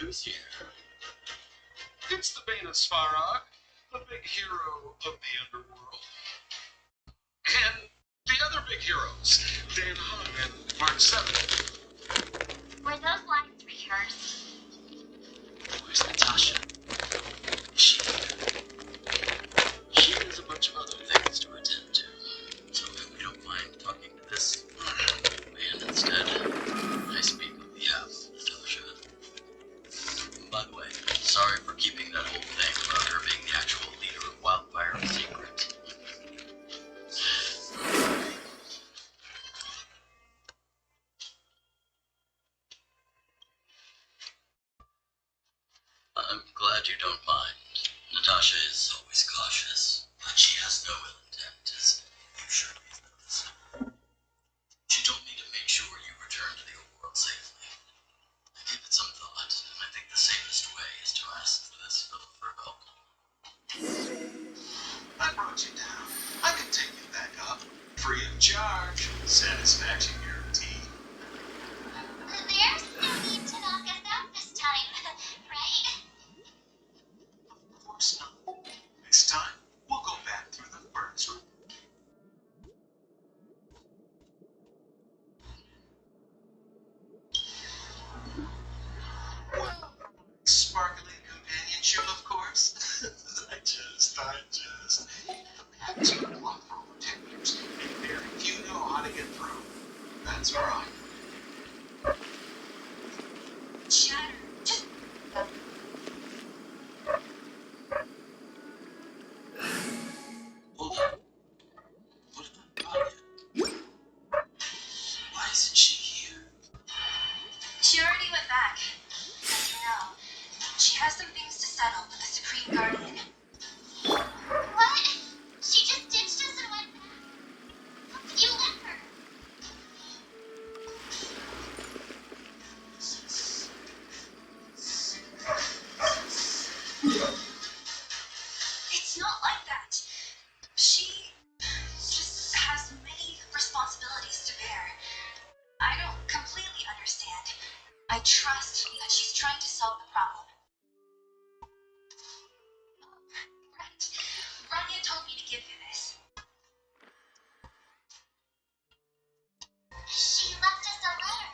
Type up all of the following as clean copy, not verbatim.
Who's here? It's the Bane of Svarog, the big hero of the underworld. And the other big heroes, Dan Hung and Mark 7. Were those lines rehearsed? Where's Natasha? Is she here? She has a bunch of other things to attend to. So if we don't mind talking to this man instead, I speak on behalf of Natasha. By the way, sorry for keeping that whole thing about her being the actual leader of Wildfire a secret. I'm glad you don't mind. Natasha is always cautious, but she has no ill intent, as you surely have noticed. She told me to make sure you return to the overworld safely. I gave it some thought, and I think the safest way is to ask this little fur cult. I brought you down. I can take you back up. Free of charge. Satisfaction guaranteed. There's no need to knock us out this time, right? Of course not. This time, we'll go back through the furnace room. Well, sparkling companionship, of course. I just. I've had to block for over 10 years, and very few know how to get through. That's right. Shatter. Just Hold on. What about Anya? Why isn't she here? She already went back. As you know, she has some things to settle with the Supreme Guardian. what? She just ditched us and went back. How could you let her? It's not like that. She just has many responsibilities to bear. I don't completely understand. I trust that she's trying to solve the problem. Right. Rania told me to give you this. She left us a letter.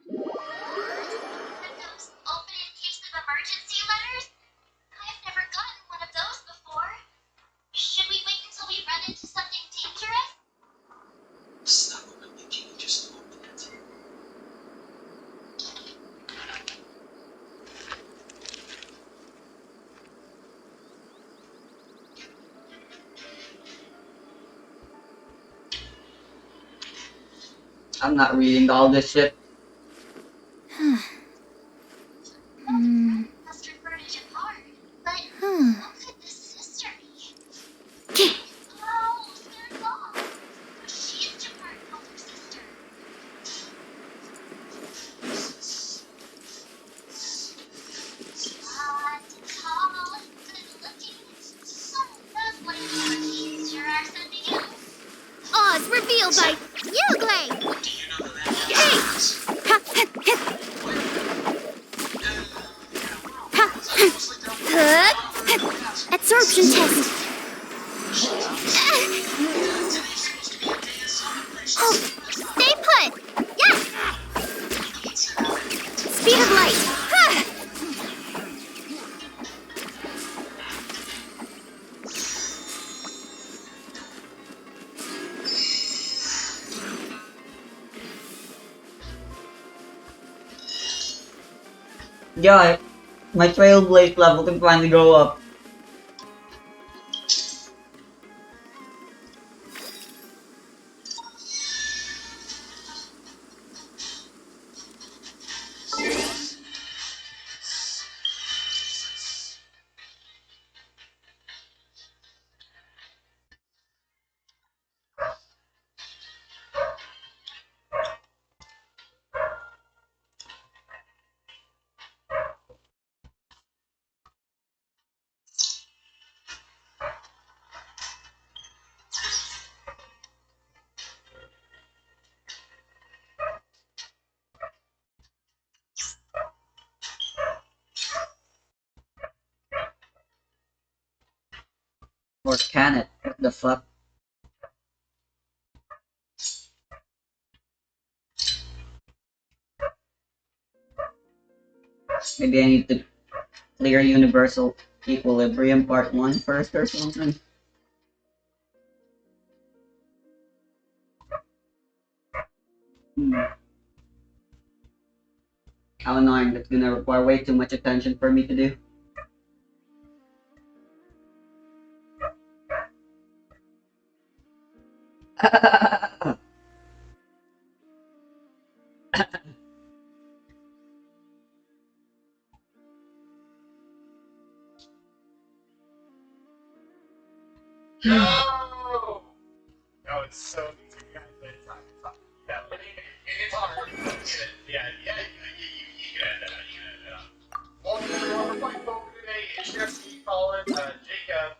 One of those open in case of emergency letters? I've never gotten one of those before. Should we wait until we run into something dangerous? Stop thinking, just open it. I'm not reading all this shit. Must refer to Jafar, but what could the sister be? Oh, they're gone. She's Jafar's older sister. Tall, good looking. Those ladies sure are something else. Oz revealed by Yugling! Do you know the name of Absorption test. Oh, stay put! Yes! Speed of light. Yeah, my Trailblaze level can finally go up. Or can it? What the fuck? Maybe I need to clear Universal Equilibrium Part 1 first or something? How annoying, that's gonna require way too much attention for me to do. No! No, it's so easy, guys, but it's not. Yeah, but it's hard. Yeah, you can edit that out. You can edit that out. Well, we're playing poker today. It's Jesse, Colin, Jacob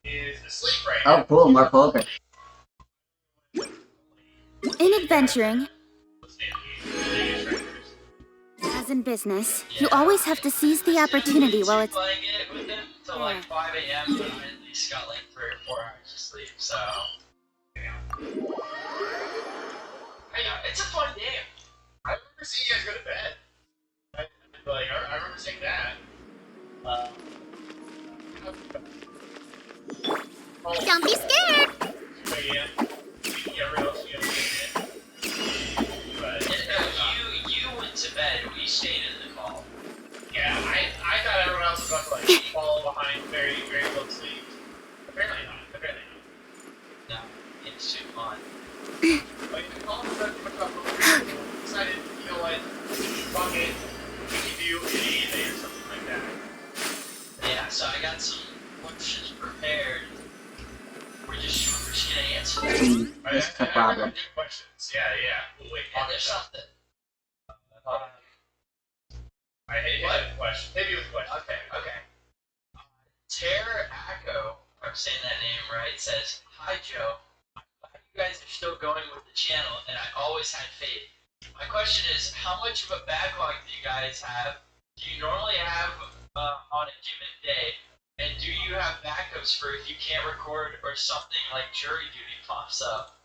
is asleep right now. Oh, cool, more poker. In adventuring, as in business, you always have to seize the opportunity while it's... Playing it with him till like 5 a.m. but I at least got like 3 or 4 hours of sleep, so... Yeah. It's a fun game. I remember seeing you guys go to bed. I remember seeing that. Don't be scared! You went to bed, we stayed in the call. Yeah, I thought everyone else was about to like fall behind very, very low sleep. Apparently not. No, it's too fun. Like, the call was up, decided, you know what, fuck it, we can do an A or something like that. Yeah, so I got some questions prepared. We're just gonna answer them. This is a problem. Good questions. Yeah. We'll wait. Oh, there's something. I hate with questions. Hit me with questions. Okay. Tara Acco, if I'm saying that name right, says, "Hi Joe, I'm glad you guys are still going with the channel, and I always had faith. My question is, how much of a backlog do you guys have? Do you normally have on a given day? And do you have backups for if you can't record or something like jury duty pops up?"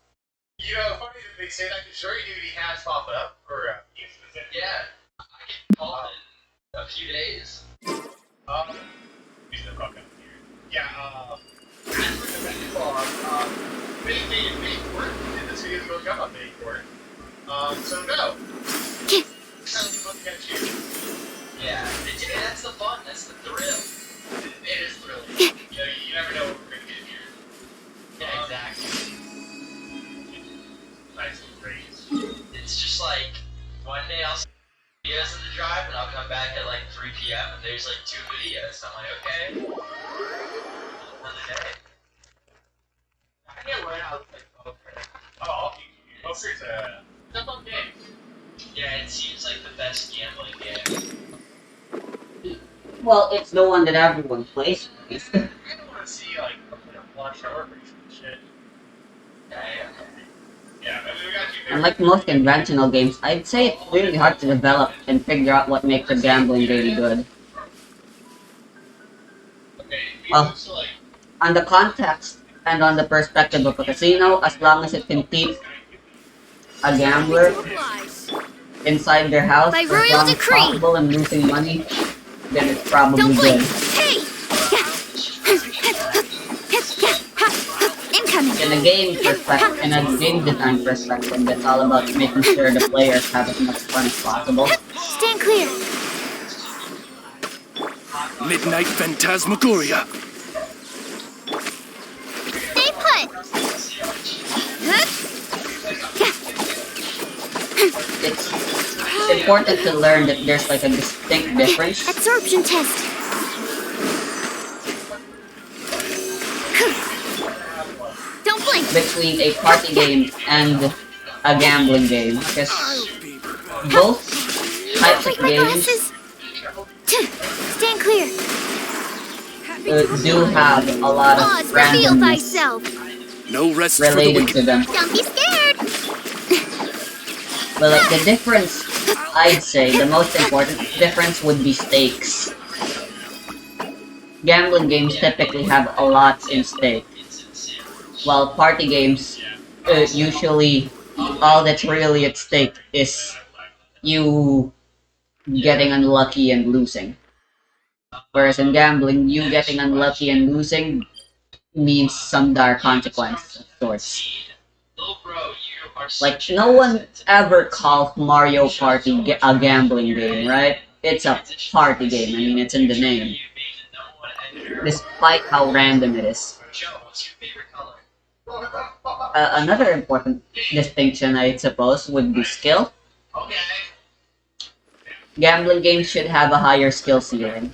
You know, funny that they say that because jury duty has popped up for specific. Yeah, I get called in a few days. These are fucking here. Yeah, as for the backlog, they work, and this video is going up on May 4th. So no. Kind of looking at you. Yeah, that's the fun, that's the thrill. It is thrilling. You know, you never know what we're gonna get here. Yeah, exactly. Nice little raise. It's just like, one day I'll see videos of the drive and I'll come back at like 3 p.m. and there's like 2 videos. I'm like, okay. Another day. I can't learn how to play poker. Oh, I'll keep you. Poker's a fun game. Yeah, it seems like the best gambling game. Well, it's the one that everyone plays. I don't want to see, like, launch our race and shit. Yeah, I mean, we got you. Unlike most conventional games, I'd say it's really hard to develop and figure out what makes a gambling game good. Okay, Well, so, like, on the context and on the perspective of a casino, as long as it can keep a gambler inside their house By as royal long as decree. possible and losing money, then it's probably Don't blink! good. Hey! Incoming! In a game perspective, in a game design perspective, it's all about making sure the players have as much fun as possible. Stand clear! Midnight Phantasmagoria. Stay put! It's important to learn that there's like a distinct difference Absorption test! Don't blink! between a party game and a gambling game, because both types of Break my games glasses! Stand clear! do have a lot Oz, of reveal randomness thyself! No rest for the related wicked. to them. Don't be scared! But like the difference, I'd say the most important difference would be stakes. gambling games typically have a lot in stake, while party games usually all that's really at stake is you getting unlucky and losing. Whereas in gambling, you getting unlucky and losing means some dire consequence of sorts. Like, no one ever calls Mario Party a gambling game, right? It's a party game. I mean, it's in the name. Despite how random it is. Another important distinction, I suppose, would be skill. Gambling games should have a higher skill ceiling.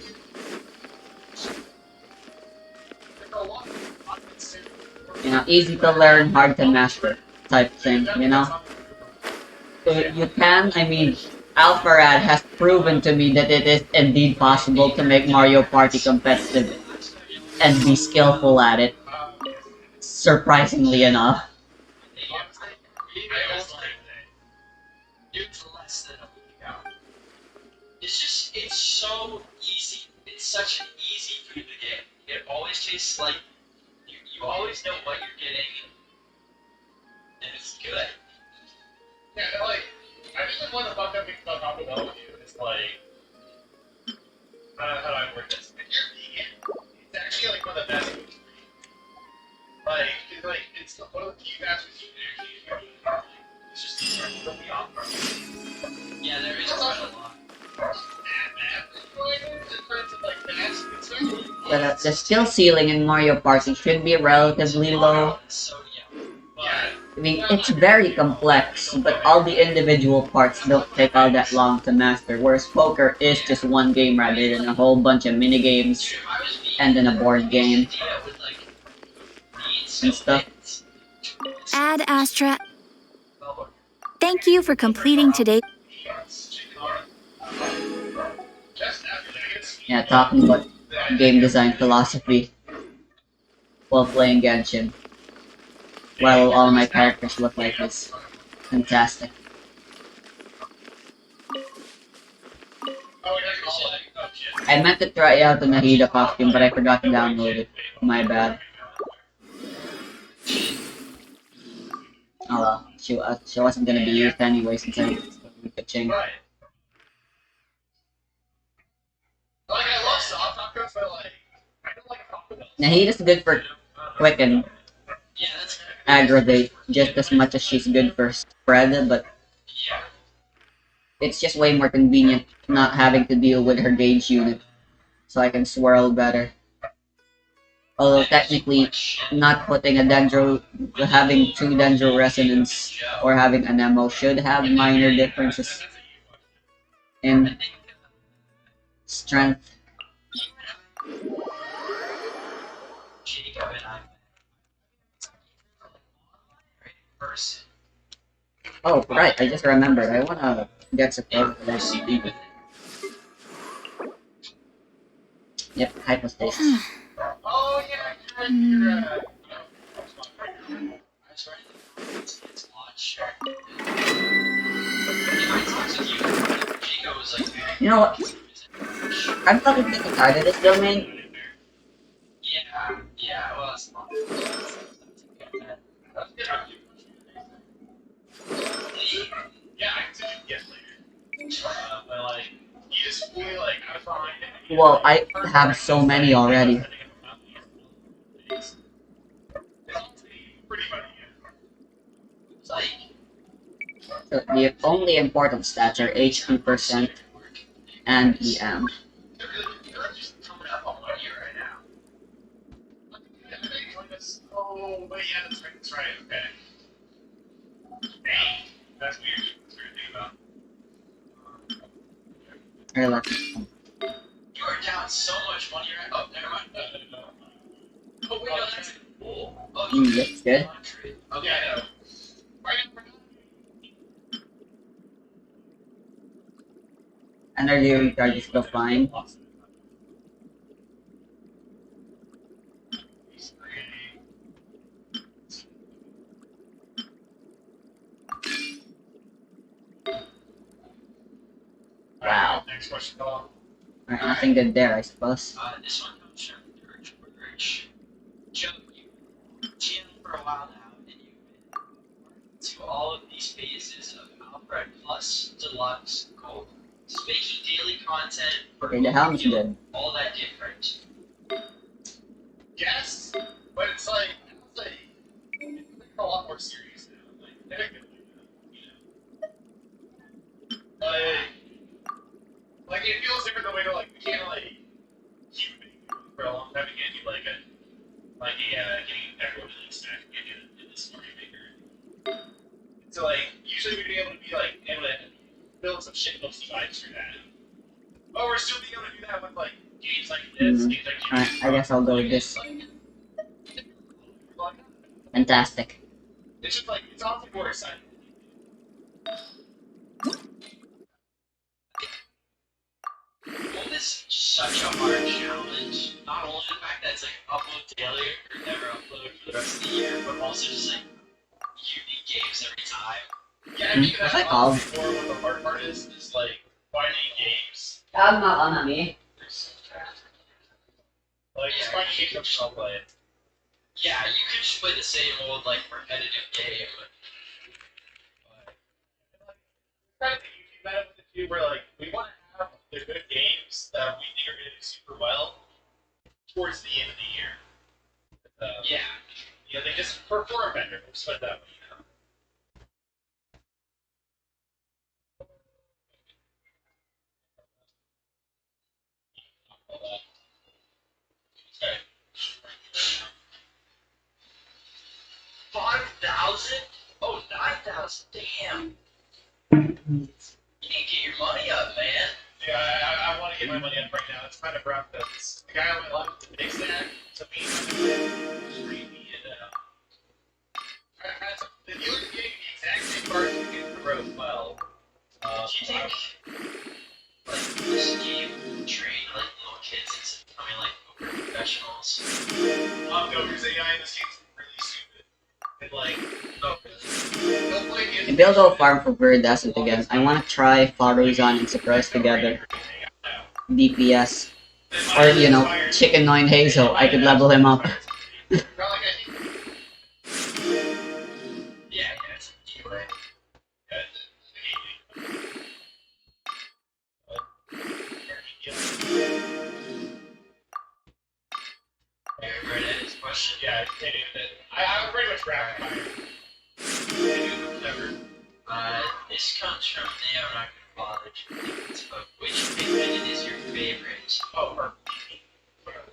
You know, easy to learn, hard to master type thing, you know? You can, I mean, Alpharad has proven to me that it is indeed possible to make Mario Party competitive and be skillful at it. Surprisingly enough. It's so easy. It's such an easy food to get. It always tastes like you always know what you're getting, and it's good. Yeah, like, I think the one about that thing about Taco Bell with you is like, how do I word this? If you're vegan, it's actually like one of the best foods for you. Like, it's one of the few fast foods you can actually eat. It's just really awesome. Yeah, there is quite a lot. The skill ceiling in Mario Party should be relatively low. I mean, it's very complex, but all the individual parts don't take all that long to master, whereas poker is just one game rather than a whole bunch of minigames and then a board game and stuff. Ad Astra. Thank you for completing today. Yeah, talking about game design philosophy while playing Genshin. While all my characters look like this. Fantastic. I meant to try out the Nahida costume, but I forgot to download it. My bad. Oh well, she wasn't gonna be used anyway since I was pitching. Like, I love soft tacos, but like, I don't like Taco Bell. Nahida's good for quick and aggravate just as much as she's good for spread, but it's just way more convenient not having to deal with her gauge unit, so I can swirl better. Although technically, not putting a Dendro, having 2 Dendro Resonance or having an Nemo should have minor differences in strength. Oh, right, I just remembered. I wanna get support for this. Yep, hypostasis. Oh yeah, you're You know what? I'm fucking getting tired of this domain. Yeah, well, that's not. Yeah, I can get later. But like, you just feel like I find. Well, I have so many already. Pretty funny. So the only important stats are HP percent and EM. You're just coming up on 1 year right now. Oh, wait, yeah, that's right, okay. Dang, that's weird. That's weird to think about. Relax. You are down so much money right. Oh, never mind. No. Oh, wait, no, that's cool. Oh, That's good. Okay, I know. Energy recharge is still fine. Wow. Next question, Paul. Alright, nothing good there, I suppose. This one, sure. March. Joe, you've TM for a while now, and you've been to all of these phases of Alfred Plus Deluxe Gold. Just making daily content for Okay, the helm's good. all that different. Yes, but it's like a lot more serious now. Like, they're gonna do that, you know? Like it feels different the way to like we can't like keep making it for a long time again. You getting everyone to like smack again in this Mario Maker. So like usually we'd be able to build some shit books designs through that. Oh, we're still being able to do that with like games like this, games like Alright, I guess I'll go with this. Fantastic. It's just like it's honestly more exciting. Gold is such a hard challenge. Not only the fact that it's like upload daily or never upload for the rest of the year, but also just like unique games every time. Yeah, I mean What's that's that called? honestly more what the hard part is like finding games. Me. Like just finding games that I'll play. Yeah, you could just play the same old like repetitive game, but Kind of think YouTube meta with it too, where like we want to have the good games that we think are going to do super well towards the end of the year. yeah. You know, they just perform better. We'll just put it that way. You know? Okay. 5,000? Oh, 9,000. Damn. You need to get your money up, man. Yeah, I want to get my money up right now. It's kind of rough because the guy on my left is the big stack, so me and me and the dealer's getting the exact same cards we get for Rose well. Do you think like this game train like little kids into becoming like over professionals? No, because the AI in this game's really stupid. And like, no, they'll play games. Maybe I'll go farm for Viridescent again. I want to try Faruzan and Surprise together. DPS. Or, you know, Chicken 9 Hazel. I could level him up. Yeah, it's a deal. This question. Yeah, I'm pretty much rapid fire. Whatever. This comes from Neo Not Gonna Bother to but which Pikmin is your favorite? Oh, purple.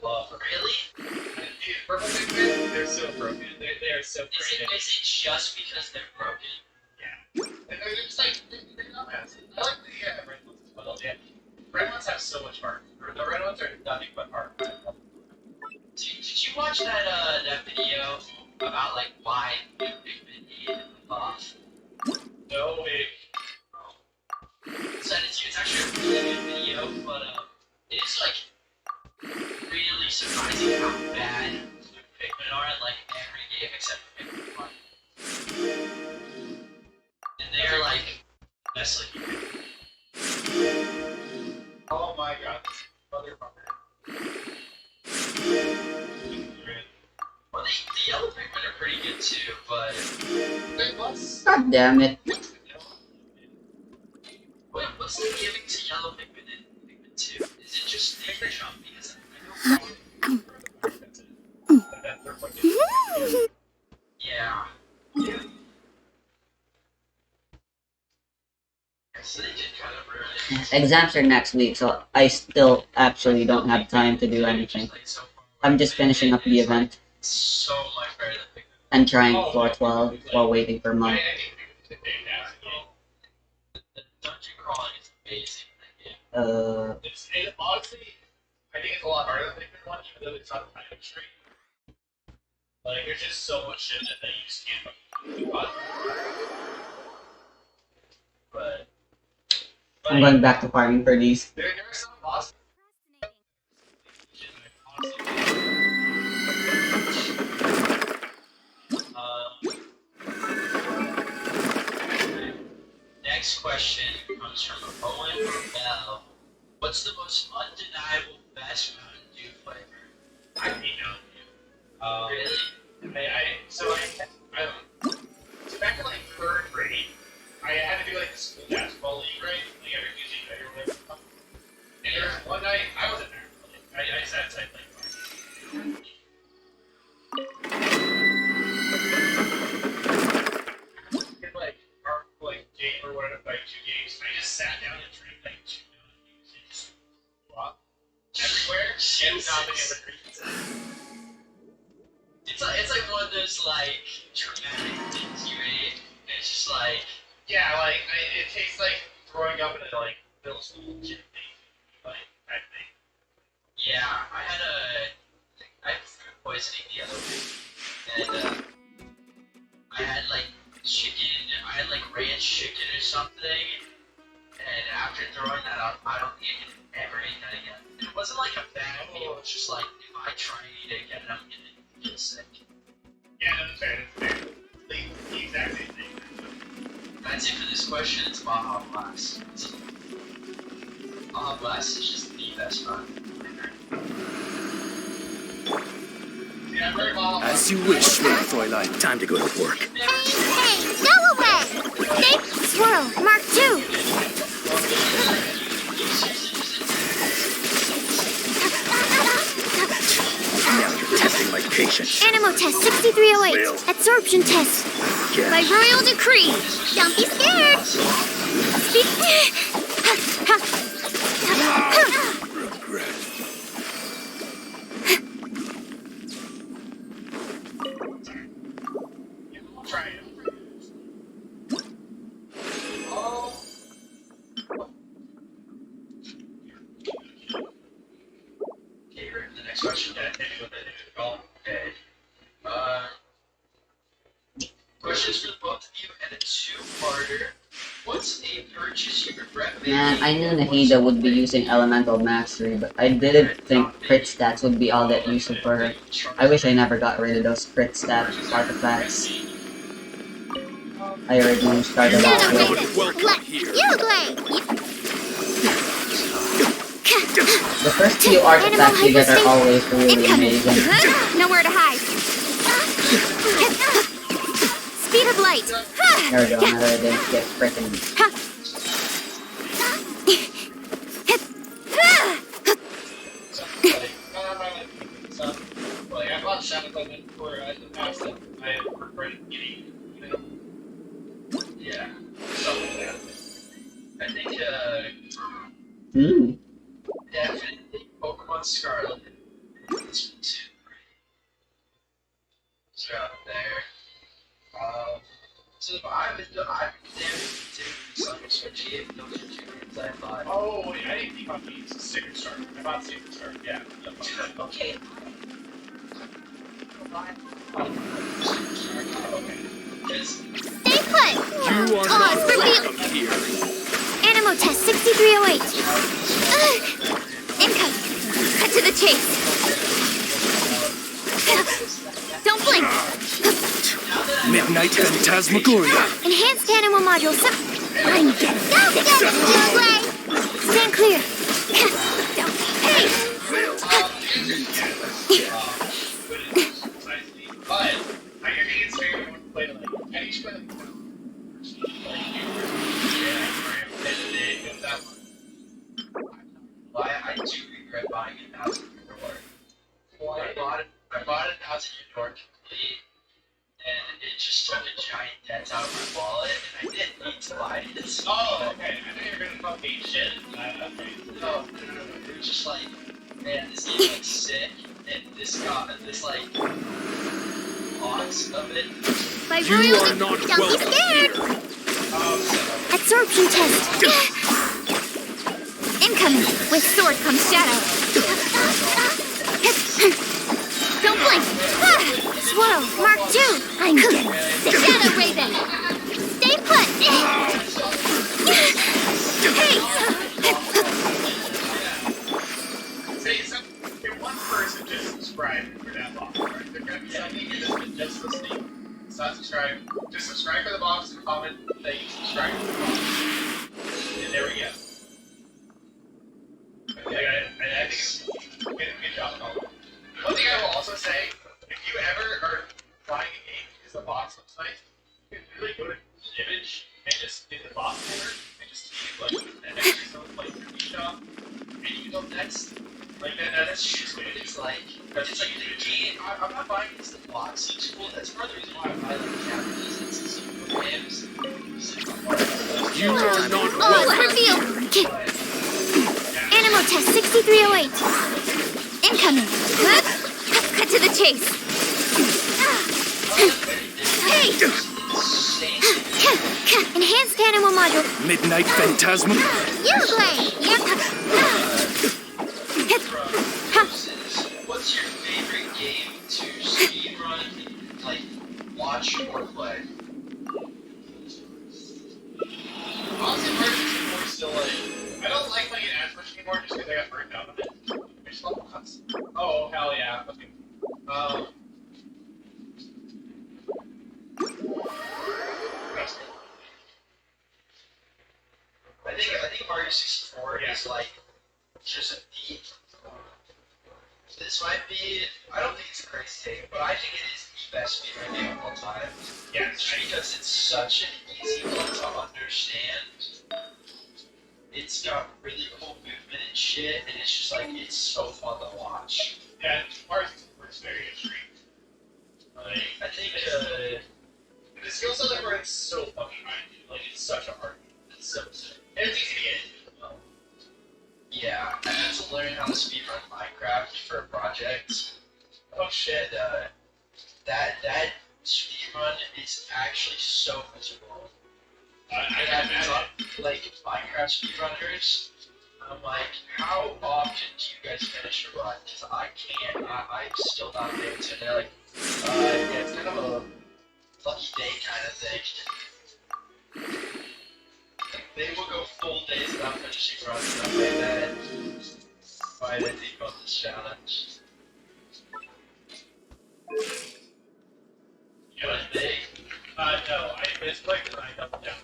Love. Really? Dude, purple Pikmin, they're so broken. They are so Is creative. it just because they're broken? Yeah. And they're just like, they're dumbass. I like the red ones as well. Yeah. Red ones have so much heart. The red ones are nothing but heart. Did you watch that video about like why new Pikmin need a buff? No way. Send it to you. It's actually a really good video, but it is like really surprising how bad new Pikmin are in like every game except for Pikmin 1. And they're like best like Oh my god, this motherfucker. well, the yellow Pikmin are pretty good too, but Wait, what's... God damn it. what's the giving to yellow Pikmin in Pikmin 2? Is it just Pikmin jump? Because yeah. So they did kind of ruin it. Exams are next week, so I still actually don't have time to do anything. I'm just finishing up the event So much better than Pikmin. and trying floor 12 while waiting for I mine. think it's fantastic. The dungeon crawling is amazing in that game. It's honestly, I think it's a lot harder than Pikmin 1, even though it's not a time constraint. Like, there's just so much shit that you just can't fucking do. But I'm going back to farming for these. there are some bosses. Next question comes from Owen Bell. What's the most undeniable best Mountain Dew flavor? I hate Mountain Dew. Really? So back in like third grade, I had to do like the school basketball league, right? Like every music, everyone. And there was one night I wasn't there. Like, I sat inside playing. In like our game or whatever, like 2 games, I just sat down and drank like 2 music, just walk everywhere, and nothing in between. It's like one of those like dramatic things you ate. It's just like Yeah, like it tastes like throwing up in a like middle school gym thing, like I think. yeah, I had food poisoning the other week, and I had like chicken. I had like ranch chicken or something, and after throwing that out, I don't think I can ever eat that again. It wasn't like a bad meal. It's just like if I try and eat it again, I'm gonna feel sick. Yeah, that's fair. The exact same thing. That's it for this question. It's Baja Blast. Baja Blast is just the best fun. Yeah, I'm very well. As you wish, Lady Fräulein. Time to go to work. Hey, go away! Stay swirl, Mark 2. Now you're testing my patience. Animo test 6308. Absorption test. Yes. By royal decree. Don't be scared. Regret. I'll try it. Okay, we're to the next question. Okay. Questions for the both of you and a two-parter. What's a purchase you regret making? Man, I knew Nahida would be using Elemental Mastery, but I didn't think crit stats would be all that useful for her. I wish I never got rid of those crit stat artifacts. I originally started off with. Welcome here. You play. The first few artifacts you get are always really amazing. Nowhere to hide. Speed of light. There we go, now that I didn't get frickin'. Like I bought sound equipment for the past that I had regretted getting, you know. Yeah. Stuff like that. I think, definitely Pokemon Scarlet. This one too. So out there. So I've been taking some switchy. Those are 2 games I thought. Oh, wait, I didn't think about these. Secret Star. I bought Secret Star. Yeah. Okay. Okay. Because Stay put. You are not welcome here. Animo test 6308. Income. Cut to the chase. Don't blink. Midnight Phantasmagoria. Enhanced Animo module. Fine. Go, Gray. Stand clear. Hey. But I think it's fair to play like I each play like well, I do regret buying a 1,000 Year Door. I bought it 1,000 Year Door complete, and it just took a giant dent out of my wallet, and I didn't need to buy it. oh, okay. I know you're gonna fucking shit. Okay. No. It was just like, man, this game looks sick, and this like box of it. By You royal are not Don't be welcome scared. Oh, Absorption test. Incoming. With sword comes shadow. Don't blink. Swirl. Mark 2. I'm getting sick. Shadow Raven. Stay put. Hey. Say one person just subscribed for that box, right? They're gonna be something you're just listening. It's not subscribe. Just subscribe for the box and comment that you subscribe to the box. And there we go. Okay, I think it's good job. One thing I will also say, if you that's just it. It's like the game. I'm not buying this. The box looks cool. That's part of the reason why I buy like Japanese instances of games. You are not Oh, reveal! Animal test 6308. Incoming. Cut to the chase. Hey! Enhanced animal module. Midnight Phantasma. Uplay! What's your favorite game to speedrun, like, watch or play? Honestly, Emergency Force still like. I don't like playing it as much anymore just because I got burned out on it. There's level cuts. Oh, hell yeah. Okay. I think Mario 64 is like just a deep. This might be. I don't think it's a crazy take, but I think it is the best speedrun game of all time. Yeah, it's because it's such an easy one to understand. It's got really cool movement and shit, and it's just like it's so fun to watch. Yeah, Mario 64 is very extreme. I think the skill set that we're in is so fucking high, dude. Like it's such a hard game. It's so sick. And it's easy to get into as well. Yeah, I had to learn how to speedrun Minecraft for a project. Oh shit, that speedrun is actually so miserable. I had like Minecraft speedrunners. I'm like, how often do you guys finish a run? Because I can't. I'm still not able to. They're like, yeah, it's kind of a lucky day kind of thing. They will go full days without finishing runs, and I'm like, that. Why did they go on this challenge? You know what they? No, I misclicked and I doubled down.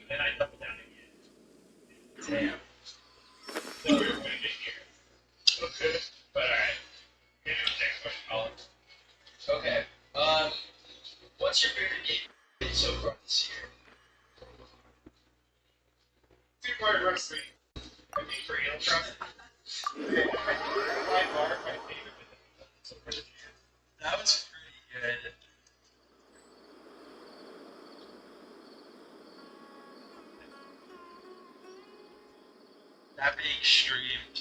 Then I doubled down again. Damn. So we were going to get here. Okay. But alright. Maybe the next question, Colin. Okay. What's your favorite game so far this year? Super Mario Bros. 3. I think for Animal Crossing. By far, my favorite so far this year. That was pretty good. That being streamed.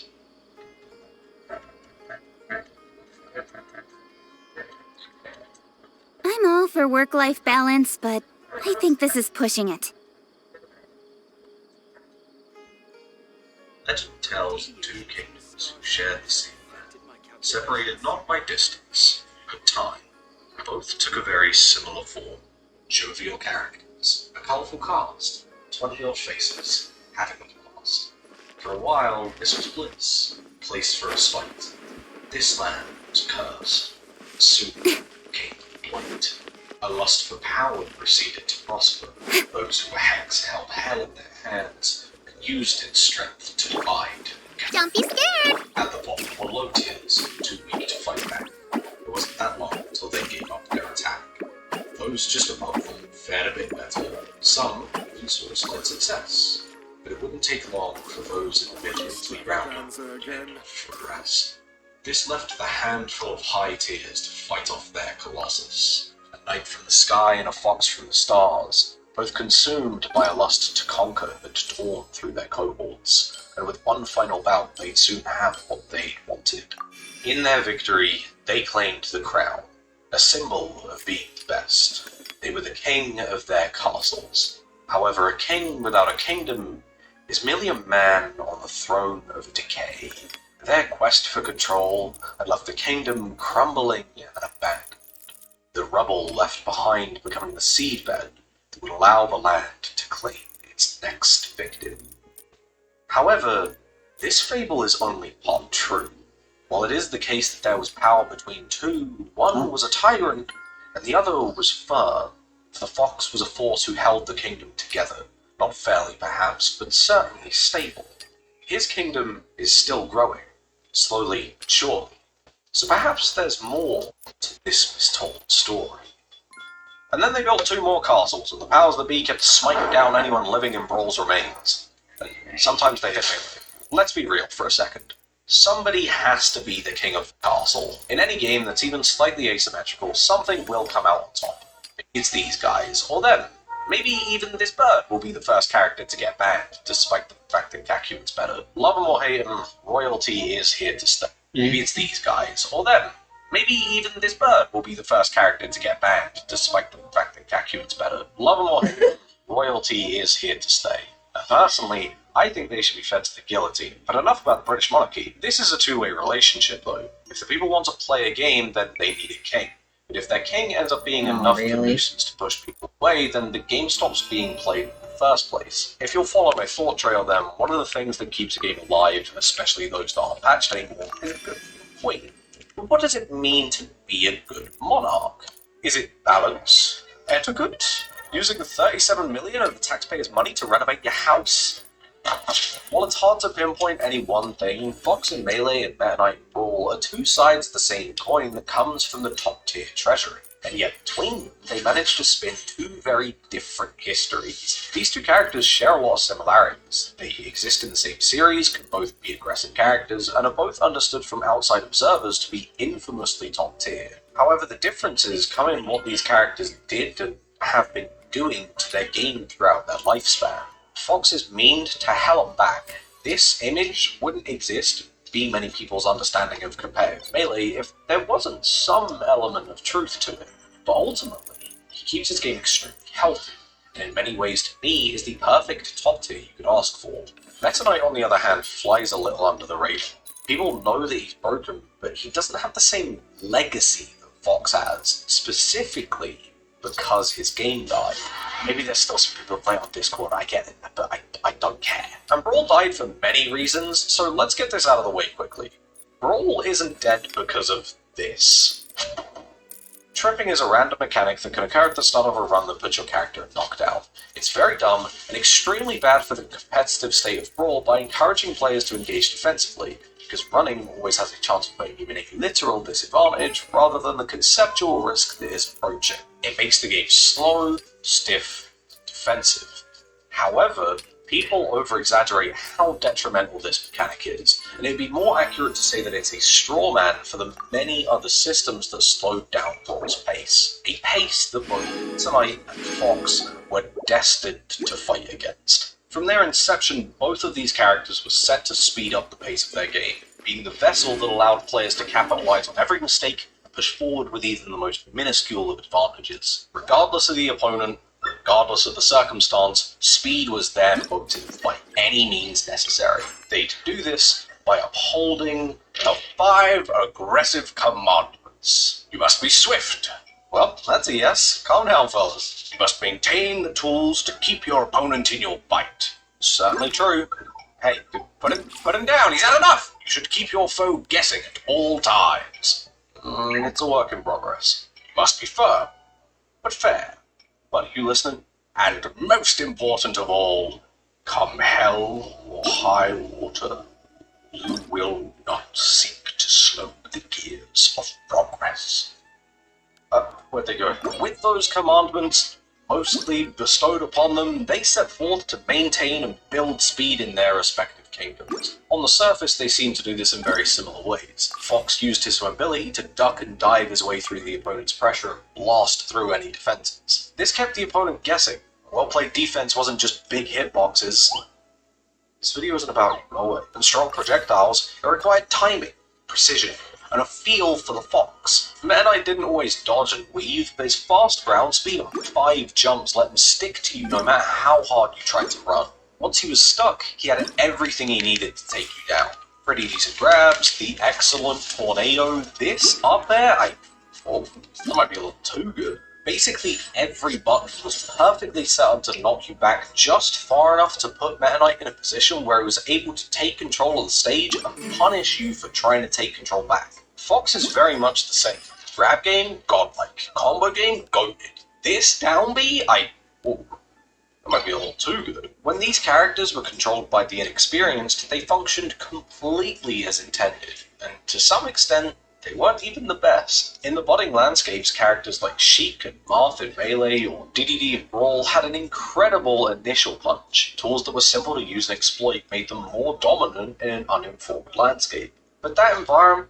I'm all for work-life balance, but I think this is pushing it. Legend tells of two kingdoms who share the same land, separated not by distance, but time. Both took a very similar form. Jovial characters, a colourful cast, 20-odd faces, having a blast. For a while, this was bliss, a place for respite. This land was cursed. Soon came blight. A lust for power proceeded to prosper. Those who were hexed held hell in their hands, used its strength to divide. Don't be scared! At the bottom were low tiers, too weak to fight back. It wasn't that long until they gave up their attack. Those just above them fared a bit better. Some even saw a slight success. But it wouldn't take long for those in the middle to round up for the rest. This left the handful of high tiers to fight off their colossus. A knight from the sky and a fox from the stars, both consumed by a lust to conquer that torn through their cohorts, and with one final bout they'd soon have what they wanted. In their victory, they claimed the crown, a symbol of being the best. They were the king of their castles. However, a king without a kingdom is merely a man on the throne of decay. Their quest for control had left the kingdom crumbling and abandoned, the rubble left behind becoming the seedbed that would allow the land to claim its next victim. However, this fable is only part true. While it is the case that there was power between two, one was a tyrant and the other was firm. The fox was a force who held the kingdom together, not fairly perhaps, but certainly stable. His kingdom is still growing, slowly but surely. So perhaps there's more to this mistold story. And then they built 2 more castles, and the powers that be kept smiting down anyone living in Brawl's remains. And sometimes they hit me. Let's be real for a second. Somebody has to be the king of the castle. In any game that's even slightly asymmetrical, something will come out on top. It's these guys, or them. Maybe even this bird will be the first character to get banned, despite the fact that Gakuin's better. Love him or hate him, royalty is here to stay. Maybe it's these guys, or them. Maybe even this bird will be the first character to get banned, despite the fact that Gakuin's better. Love him or hate him, royalty is here to stay. Personally, I think they should be fed to the guillotine. But enough about the British monarchy. This is a two-way relationship, though. If the people want to play a game, then they need a king. But if their king ends up being enough of a nuisance to push people away, then the game stops being played in the first place. If you'll follow my thought trail, then one of the things that keeps a game alive, especially those that aren't patched anymore, is a good point. But what does it mean to be a good monarch? Is it balance? Etiquette? Using the 37 million of the taxpayers' money to renovate your house? While it's hard to pinpoint any one thing, Fox and Melee and Meta Knight Brawl are two sides of the same coin that comes from the top-tier treasury. And yet between them, they manage to spin two very different histories. These two characters share a lot of similarities. They exist in the same series, can both be aggressive characters, and are both understood from outside observers to be infamously top-tier. However, the differences come in what these characters did and have been doing to their game throughout their lifespan. Fox is memed to hell and back. This image wouldn't exist, be many people's understanding of competitive Melee, if there wasn't some element of truth to it. But ultimately, he keeps his game extremely healthy, and in many ways to me is the perfect top tier you could ask for. Meta Knight, on the other hand, flies a little under the radar. People know that he's broken, but he doesn't have the same legacy that Fox has, specifically because his game died. Maybe there's still some people playing on Discord, I get it, but I don't care. And Brawl died for many reasons, so let's get this out of the way quickly. Brawl isn't dead because of this. Tripping is a random mechanic that can occur at the start of a run that puts your character knocked out. It's very dumb, and extremely bad for the competitive state of Brawl by encouraging players to engage defensively, because running always has a chance of putting you in a literal disadvantage rather than the conceptual risk that is approaching. It makes the game slow, stiff, defensive. However, people over-exaggerate how detrimental this mechanic is, and it'd be more accurate to say that it's a straw man for the many other systems that slowed down Brawl's pace. A pace that both Meta Knight and Fox were destined to fight against. From their inception, both of these characters were set to speed up the pace of their game, being the vessel that allowed players to capitalize on every mistake and push forward with even the most minuscule of advantages. Regardless of the opponent, regardless of the circumstance, speed was their motive by any means necessary. They'd do this by upholding the 5 aggressive commandments. You must be swift. Well, that's a yes. Calm down, fellas. You must maintain the tools to keep your opponent in your bite. Certainly true. Hey, put him down. He's had enough. You should keep your foe guessing at all times. It's a work in progress. You must be firm, but fair. But you listening? And most important of all, come hell or high water, you will not seek to slow the gears of progress. Where'd they go? With those commandments mostly bestowed upon them, they set forth to maintain and build speed in their respective kingdoms. On the surface, they seem to do this in very similar ways. Fox used his mobility to duck and dive his way through the opponent's pressure and blast through any defenses. This kept the opponent guessing. Well-played defense wasn't just big hitboxes. This video isn't about and strong projectiles. It required timing, precision, and a feel for the Fox. Meta Knight didn't always dodge and weave, but his fast ground speed on 5 jumps let him stick to you no matter how hard you tried to run. Once he was stuck, he had everything he needed to take you down. Pretty decent grabs, the excellent tornado, this up there, that might be a little too good. Basically every button was perfectly set up to knock you back just far enough to put Meta Knight in a position where he was able to take control of the stage and punish you for trying to take control back. Fox is very much the same. Grab game, godlike. Combo game, goated. This down B, that might be a little too good. When these characters were controlled by the inexperienced, they functioned completely as intended, and to some extent, They weren't even the best. In the budding landscapes, characters like Sheik and Marth in Melee or DDD in Brawl had an incredible initial punch. Tools that were simple to use and exploit made them more dominant in an uninformed landscape. But that environment...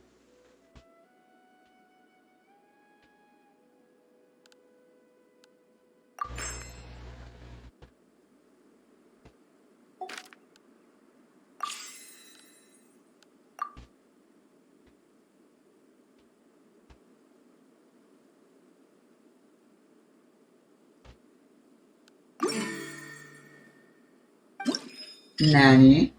Nani?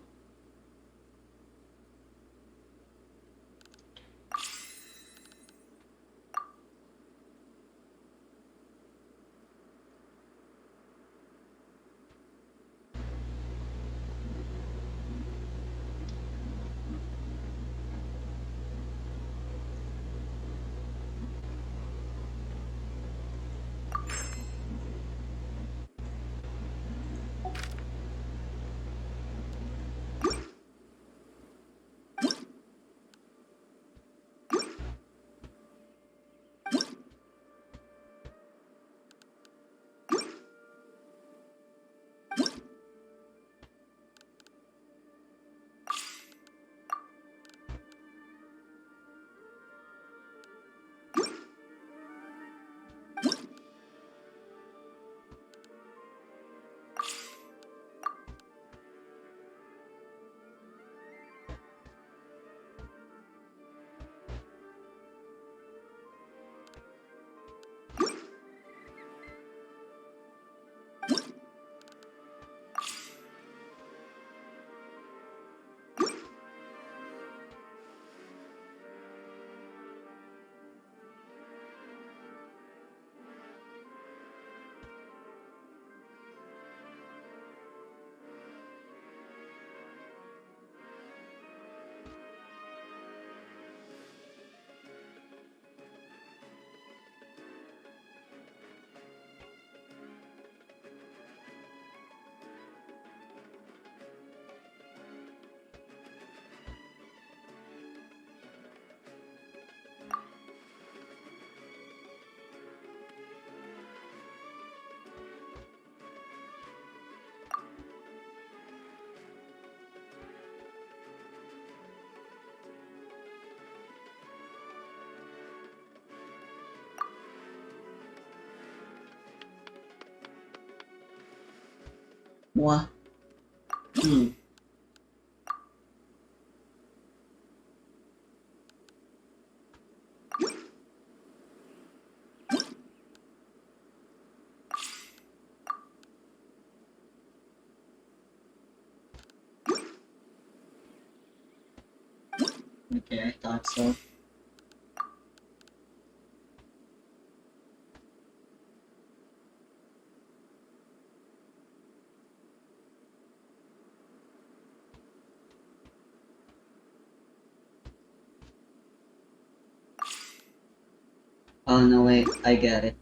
What? Okay, I thought so. Oh no, wait, I get it.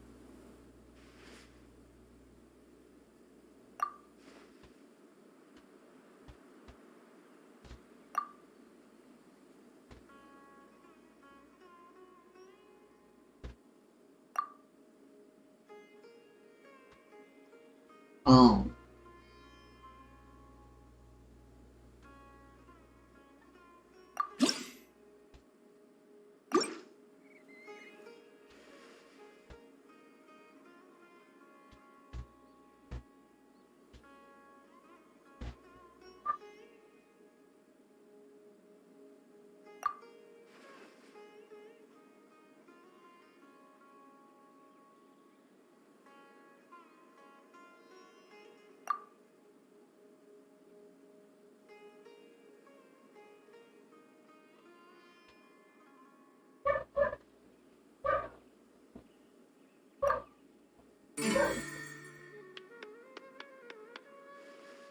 Oh.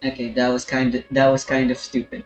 Okay, that was kind of stupid.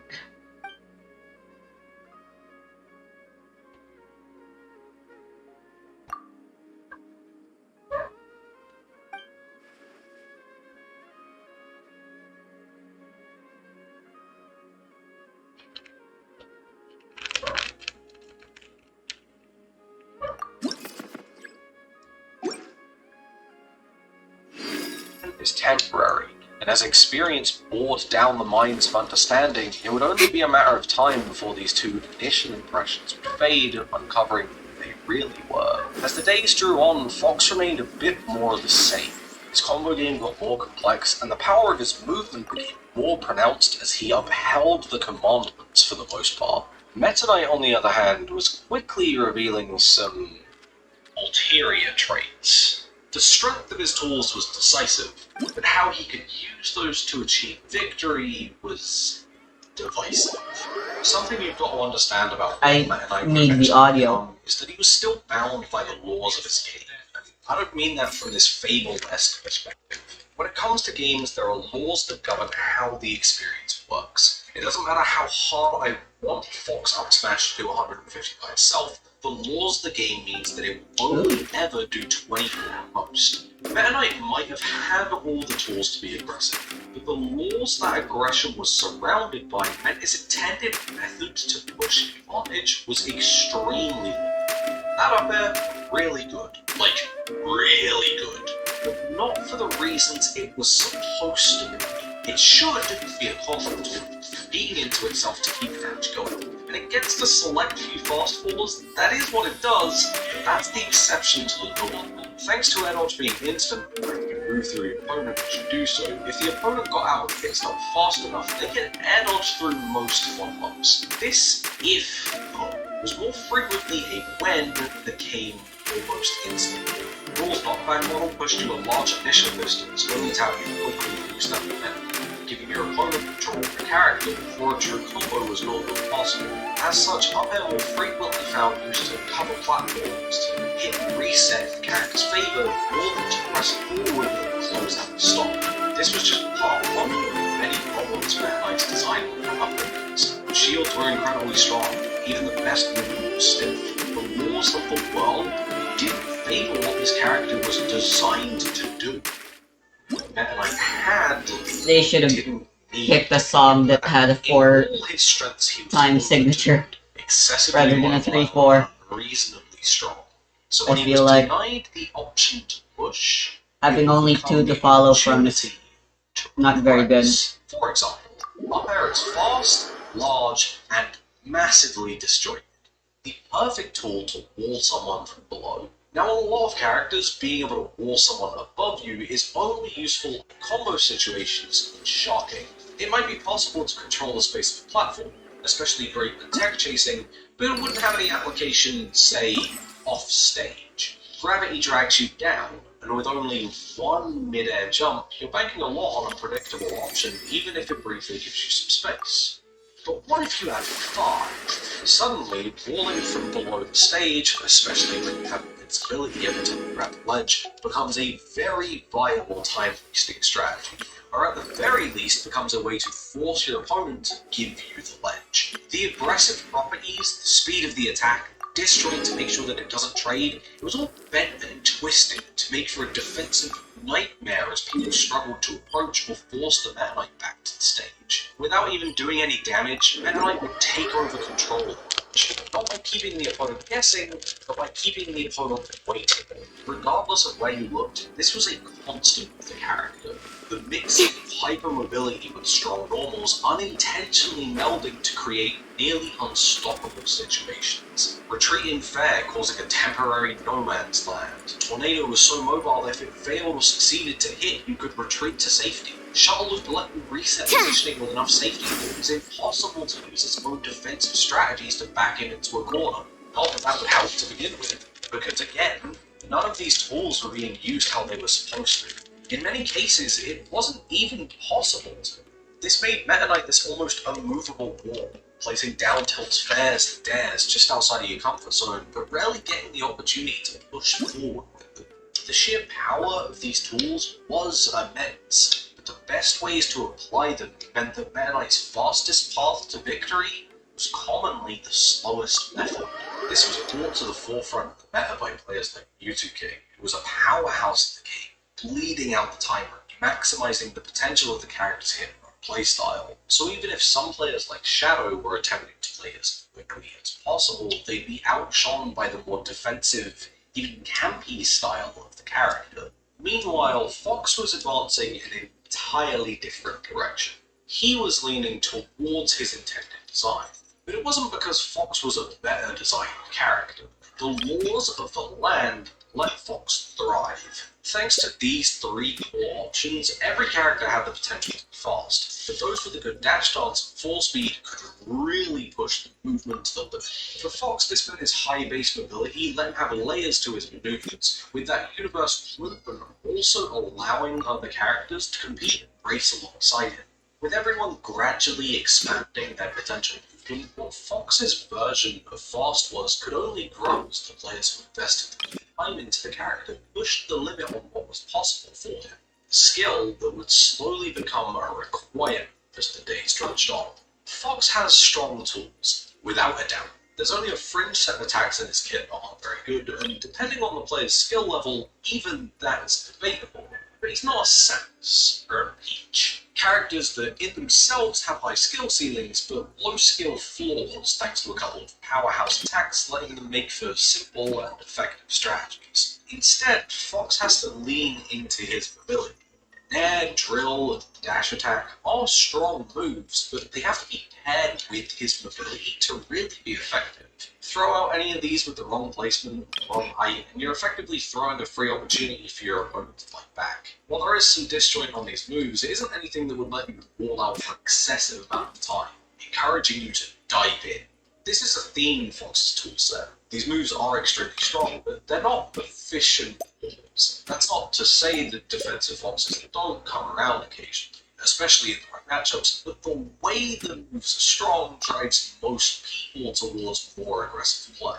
is temporary, and as experience bored down the minds of understanding, it would only be a matter of time before these two initial impressions would fade, uncovering who they really were. As the days drew on, Fox remained a bit more of the same. His combo game got more complex, and the power of his movement became more pronounced as he upheld the commandments for the most part. Meta Knight, on the other hand, was quickly revealing some ulterior traits. The strength of his tools was decisive, but how he could use those to achieve victory was divisive. Something you've got to understand about I Meta Knight need the Perfection audio. is that he was still bound by the laws of his game. I don't mean that from this Fable-esque perspective. When it comes to games, there are laws that govern how the experience works. It doesn't matter how hard I want Fox Up Smash to do 150 by itself, the laws of the game means that it will only ever do 24 at most. Meta Knight might have had all the tools to be aggressive, but the laws that aggression was surrounded by meant his intended method to push advantage was extremely limited. That up there, really good. Like, really good. But not for the reasons it was supposed to be. It should be a constant feeding into itself to keep damage going. And it gets to select few fast fallers, that is what it does, but that's the exception to the norm. Thanks to air dodge being instant, where you can move through your opponent as you do so, if the opponent got out of pit stop fast enough, they can air dodge through most front bumps. This if, though, was more frequently a when that came almost instantly. Raw's knockback model pushed you a large initial distance, only to have you quickly boost that momentum, giving your opponent control of the character before a true combo was no longer possible. As such, up air more frequently found used to cover platforms, to hit and reset the character's favour, more than to press forward and close out the stop. This was just part one of many problems Meta Knight's design with upgrades. Shields were incredibly strong, even the best movement was stiff. The laws of the world didn't favour what this character was designed to do. Meta Knight had They should have didn't need picked a song that had a in 4 all his strengths, he was time able signature to excessively rather than a mobile 3-4. and reasonably strong. So I when he feel was like denied the option to push, having it only became 2 to the follow from is opportunity to not very good. progress. For example, up air is fast, large, and massively disjointed. The perfect tool to wall someone from below. Now, on a lot of characters, being able to wall someone above you is only useful in combo situations and shocking. It might be possible to control the space of a platform, especially great for tech chasing, but it wouldn't have any application, say, off stage. Gravity drags you down, and with only one mid-air jump, you're banking a lot on a predictable option, even if it briefly gives you some space. But what if you have 5? Suddenly, walling from below the stage, especially when you have invincibility every time you grab the ledge, becomes a very viable time-wasting strategy, or at the very least becomes a way to force your opponent to give you the ledge. The aggressive properties, the speed of the attack, disjoint to make sure that it doesn't trade, it was all bent and twisted to make for a defensive nightmare as people struggled to approach or force the Meta Knight back to the stage. Without even doing any damage, Meta Knight would take over control of the match, not by keeping the opponent guessing, but by keeping the opponent waiting. Regardless of where you looked, this was a constant with the character. The mix of hypermobility with strong normals unintentionally melding to create nearly unstoppable situations. Retreating fair causing a temporary no man's land. Tornado was so mobile that if it failed or succeeded to hit, you could retreat to safety. Shuttle was bluntly reset positioning with enough safety that it was impossible to use its own defensive strategies to back him into a corner. Not that that would help to begin with, because again, none of these tools were being used how they were supposed to. In many cases, it wasn't even possible to. This made Meta Knight this almost unmovable wall, placing down tilts, fairs, and dares just outside of your comfort zone, but rarely getting the opportunity to push forward with them. The sheer power of these tools was immense, but the best ways to apply them meant that Meta Knight's fastest path to victory was commonly the slowest method. This was brought to the forefront of the meta by players like Mewtwo King, who was a powerhouse in the game, bleeding out the timer, maximizing the potential of the character's hit or playstyle. So even if some players like Shadow were attempting to play as quickly as possible, they'd be outshone by the more defensive, even campy style of the character. Meanwhile, Fox was advancing in an entirely different direction. He was leaning towards his intended design. But it wasn't because Fox was a better designed character. The laws of the land let Fox thrive. Thanks to these three core options, every character had the potential to be fast, but those with a good dash dance and fall speed could really push the movement to the limit. For Fox, this meant his high base mobility let him have layers to his maneuvers, with that universal movement also allowing other characters to compete and race alongside him. With everyone gradually expanding their potential movement, what Fox's version of fast was could only grow as the players who invested time into the character pushed the limit on what was possible for him. Skill that would slowly become a requirement as the days trudged on. Fox has strong tools, without a doubt. There's only a fringe set of attacks in his kit that aren't very good, and depending on the player's skill level, even that is debatable. But he's not a Samus or a Peach. Characters that in themselves have high skill ceilings, but low skill floors thanks to a couple of powerhouse attacks letting them make for simple and effective strategies. Instead, Fox has to lean into his mobility. Nair, drill, and dash attack are strong moves, but they have to be paired with his mobility to really be effective. Throw out any of these with the wrong placement, wrong height, and you're effectively throwing a free opportunity for your opponent to fight back. While there is some disjoint on these moves, it isn't anything that would let you wall out for an excessive amount of time, encouraging you to dive in. This is a theme in Fox's toolset. These moves are extremely strong, but they're not efficient moves. That's not to say that defensive Foxes don't come around occasionally, especially in the right matchups, but the way the moves are strong drives most people towards more aggressive play.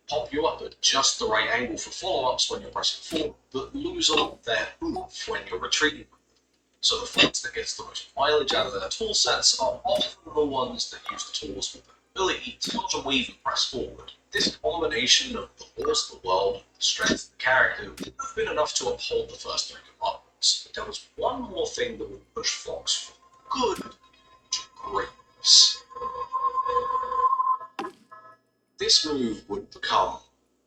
Pop you up at just the right angle for follow-ups when you're pressing forward, but lose all of their oomph when you're retreating. So the fights that gets the most mileage out of their tool sets are often the ones that use the tools with the ability to dodge and weave and press forward. This combination of the laws of the world and the strength of the character would have been enough to uphold the first three commandments, but there was one more thing that would push Fox from good to greatness. This move would become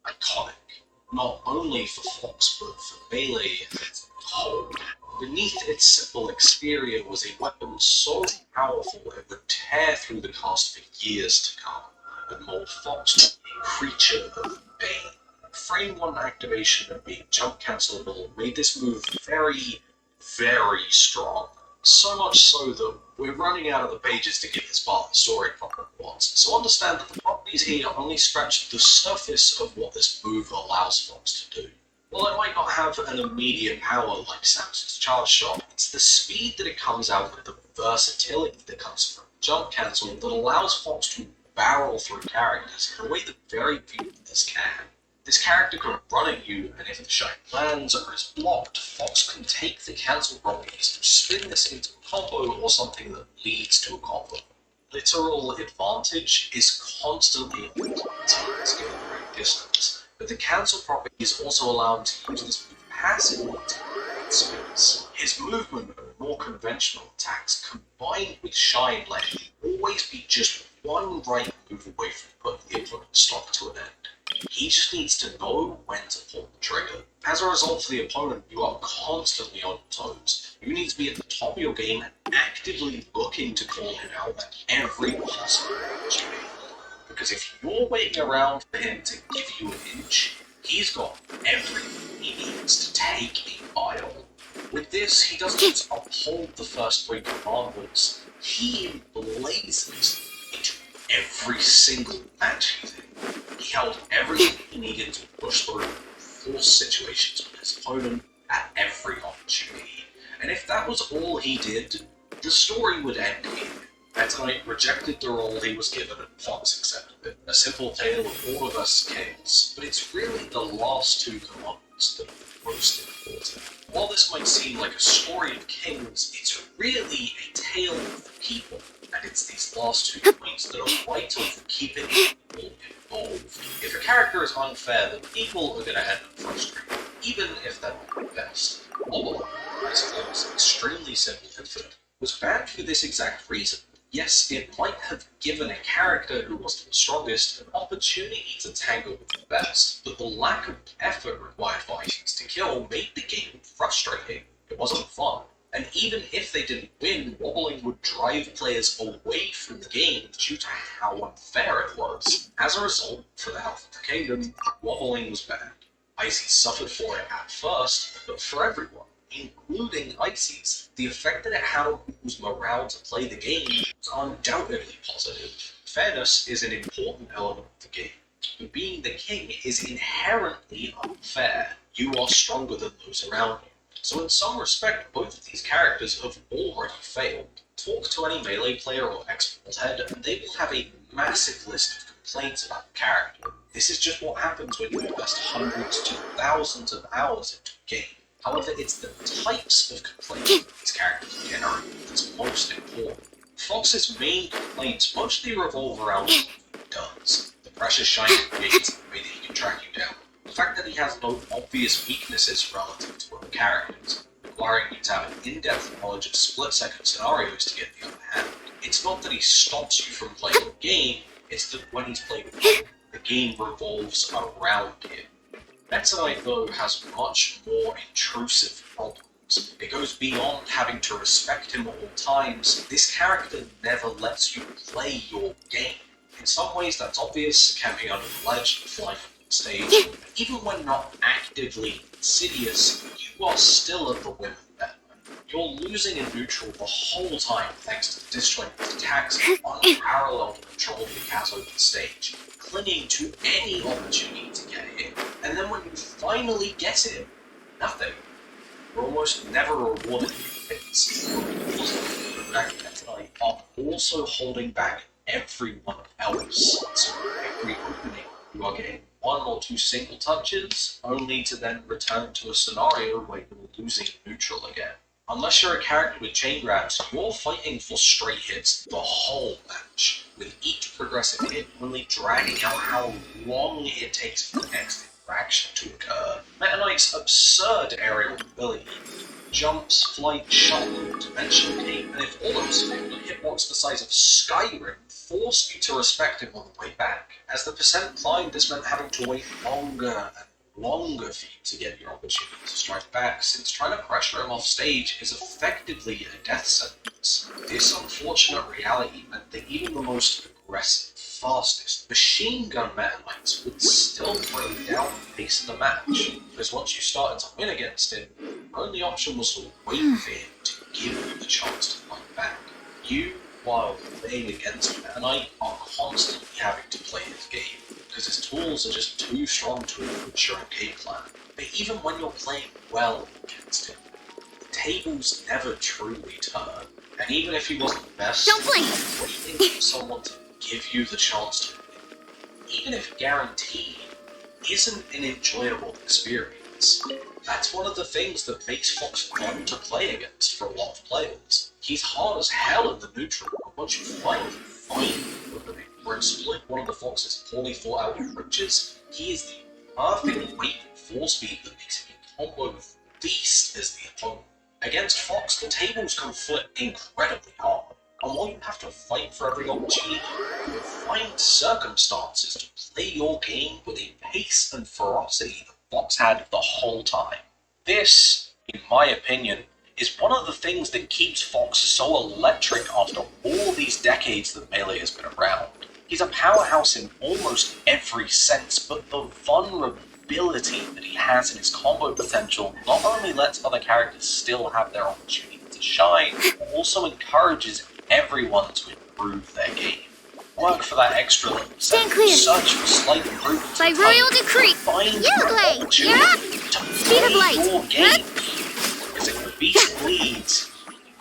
iconic, not only for Fox but for Melee as a whole. Beneath its simple exterior was a weapon so powerful it would tear through the cast for years to come, and mold Fox to a creature of bane. Frame 1 activation and being jump cancelable made this move very, very strong. So much so that we're running out of the pages to give this part of the story proper once. So understand that the properties here only scratch the surface of what this move allows Fox to do. While it might not have an immediate power like Samus's charge shot, it's the speed that it comes out with, the versatility that comes from jump cancel that allows Fox to barrel through characters in a way that very few of us can. This character can run at you, and if the shot lands or is blocked, Fox can take the cancel properties to spin this into a combo or something that leads to a combo. Literal advantage is constantly important to getting the right distance, but the cancel properties also allow him to use this move passively to create space. His movement and more conventional attacks combined with shine let him always be just one right move away from putting the opponent's stock to an end. He just needs to know when to pull the trigger. As a result, for the opponent, you are constantly on your toes. You need to be at the top of your game and actively looking to call him out at every possible opportunity. Because if you're waiting around for him to give you an inch, he's got everything he needs to take a mile. With this, he doesn't just uphold the first three commandments, he emblazons into every single match he's in. He held everything he needed to push through force situations with his opponent at every opportunity. And if that was all he did, the story would end here. Meta Knight rejected the role he was given and Fox accepted it. A simple tale of Order vs. Kings, but it's really the last two commandments that are most important. While this might seem like a story of kings, it's really a tale of people, and it's these last 2 points that are vital for keeping people involved. If a character is unfair, then people are going to end up frustrated, even if they're not the best. Lolo, as it was extremely simple infinite, was banned for this exact reason. Yes, it might have given a character who wasn't the strongest an opportunity to tangle with the best, but the lack of effort required for items to kill made the game frustrating. It wasn't fun. And even if they didn't win, wobbling would drive players away from the game due to how unfair it was. As a result, for the health of the kingdom, wobbling was banned. Ices suffered for it at first, but for everyone, including Ices, the effect that it had on people's morale to play the game was undoubtedly positive. Fairness is an important element of the game, but being the king is inherently unfair. You are stronger than those around you. So in some respect, both of these characters have already failed. Talk to any Melee player or expert head, and they will have a massive list of complaints about the character. This is just what happens when you invest hundreds to thousands of hours into a game. However, it's the types of complaints these characters generate that's most important. Fox's main complaints mostly revolve around what he does. The precious shiny gates, the way that he can track you down. The fact that he has no obvious weaknesses relative to other characters, requiring you to have an in-depth knowledge of split-second scenarios to get the upper hand. It's not that he stops you from playing the game, it's that when he's playing with you, the game revolves around him. Meta Knight, though, has much more intrusive problems. It goes beyond having to respect him at all times. This character never lets you play your game. In some ways that's obvious, camping under the ledge, flying from the stage. Even when not actively insidious, you are still at the whim of Meta Knight. You're losing in neutral the whole time thanks to the disjointed attacks and unparalleled control of the cat open stage, clinging to any opportunity to get hit. And then when you finally get him, nothing. You're almost never rewarded with hits. The back Meta Knight are also holding back everyone else. So every opening, you are getting one or two single touches, only to then return to a scenario where you're losing neutral again. Unless you're a character with chain grabs, you're fighting for straight hits the whole match, with each progressive hit only dragging out how long it takes for the next interaction to occur. Meta Knight's absurd aerial ability, jumps, flight, shuttle, dimension cape, and if all those failed, a hitbox the size of Skyrim forced you to respect him on the way back. As the percent climbed, this meant having to wait longer and longer for you to get your opportunity to strike back, since trying to pressure him off stage is effectively a death sentence. This unfortunate reality meant that even the most aggressive, fastest, machine gun Meta Knights would still bring down the pace of the match, because once you started to win against him, your only option was to wait for him to give you the chance to fight back. You, while playing against Meta Knight, are constantly having to play his game, because his tools are just too strong to influence your game plan. But even when you're playing well against him, the tables never truly turn. And even if he wasn't the best, Don't blink. waiting for someone to give you the chance to win, even if guaranteed, isn't an enjoyable experience. That's one of the things that makes Fox fun to play against for a lot of players. He's hard as hell in the neutral, but once you find opening or exploit one of the Fox's poorly thought out approaches, he is the perfect weight and force speed that makes him a combo beast as the opponent. Against Fox, the tables can flip incredibly hard, and while you have to fight for every opportunity, you find circumstances to play your game with a pace and ferocity that Fox had the whole time. This, in my opinion, is one of the things that keeps Fox so electric after all these decades that Melee has been around. He's a powerhouse in almost every sense, but the vulnerability that he has in his combo potential not only lets other characters still have their opportunity to shine, but also encourages everyone to improve their game. Work for that extra little Stand clear. Search for slight improvements. By royal decree. Find Yellowblade, you're up. Speed of light. your game. Because if the beast bleeds,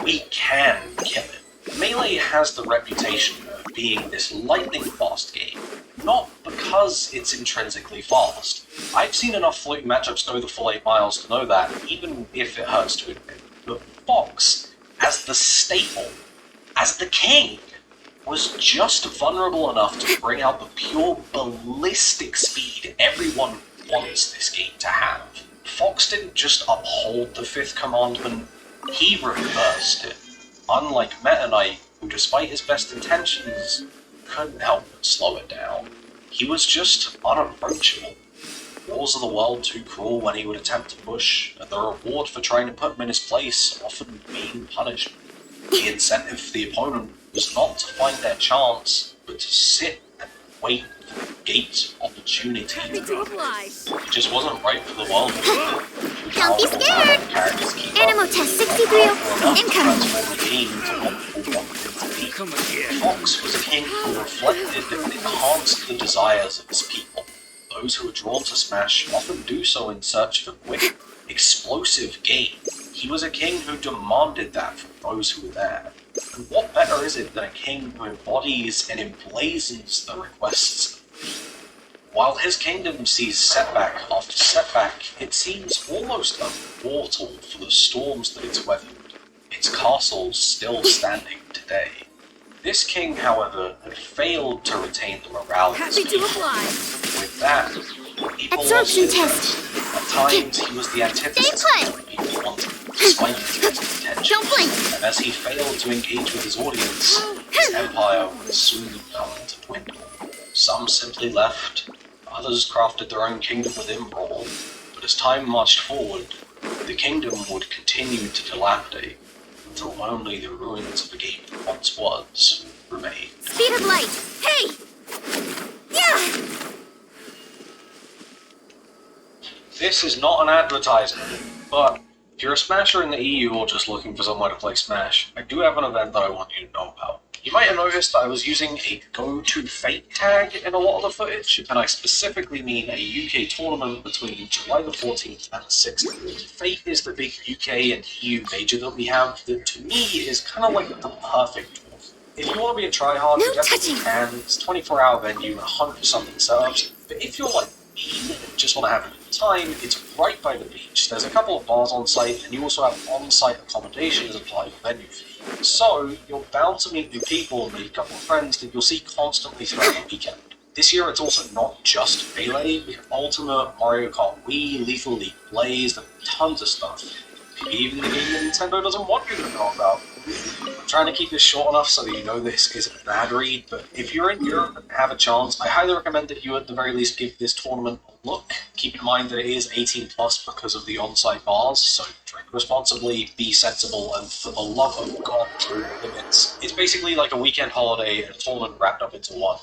we can kill it. Melee has the reputation of being this lightning-fast game, not because it's intrinsically fast. I've seen enough floating matchups go the full 8 miles to know that, even if it hurts to admit. But Fox, as the staple, as the king, was just vulnerable enough to bring out the pure ballistic speed everyone wants this game to have. Fox didn't just uphold the fifth commandment, he reversed it. Unlike Meta Knight, who, despite his best intentions, couldn't help but slow it down. He was just unapproachable. Laws of the world too cruel when he would attempt to push, and the reward for trying to put him in his place often being punishment. The incentive for the opponent was not to find their chance, but to sit and wait for the gate opportunity. Happy to oblige. It just wasn't right for the world. Don't be scared. Animal test 63 incoming. Come again. Fox was a king who reflected and enhanced the desires of his people. Those who are drawn to Smash often do so in search of a quick, explosive game. He was a king who demanded that from those who were there. And what better is it than a king who embodies and emblazons the requests of the people? While his kingdom sees setback after setback, it seems almost immortal for the storms that it's weathered. Its castles still standing today. This king, however, had failed to retain the morale of his Happy to people. oblige. With that, people lost Absorption interest. test. At times, he was the antithesis Stay of what people wanted, despite his best intentions. Don't blink. And as he failed to engage with his audience, his empire would soon come to dwindle. Some simply left, others crafted their own kingdom within Brawl, but as time marched forward, the kingdom would continue to dilapidate until only the ruins of the game that once was remained. Speed of light. Hey! Yeah! This is not an advertisement, but if you're a Smasher in the EU or just looking for somewhere to play Smash, I do have an event that I want you to know about. You might have noticed that I was using a Go to Fate tag in a lot of the footage, and I specifically mean a UK tournament between July the 14th and the 16th. Fate is the big UK and EU major that we have that to me is kind of like the perfect tournament. If you want to be a tryhard, No you definitely touching. can. It's a 24-hour venue and 100 something setups, but if you're like me and just want to have a good time, it's right by the beach. There's a couple of bars on site, and you also have on-site accommodation as a private venue fee. So, you're bound to meet new people and make a couple of friends that you'll see constantly throughout the weekend. This year, it's also not just Melee. We have Ultimate, Mario Kart Wii, Lethal League Blaze, and tons of stuff. Even the game that Nintendo doesn't want you to know about. I'm trying to keep this short enough so that you know this isn't a bad read, but if you're in Europe and have a chance, I highly recommend that you at the very least give this tournament a look. Keep in mind that it is 18 plus because of the on-site bars, so drink responsibly, be sensible, and for the love of God, do limits. It's basically like a weekend holiday and a tournament wrapped up into one.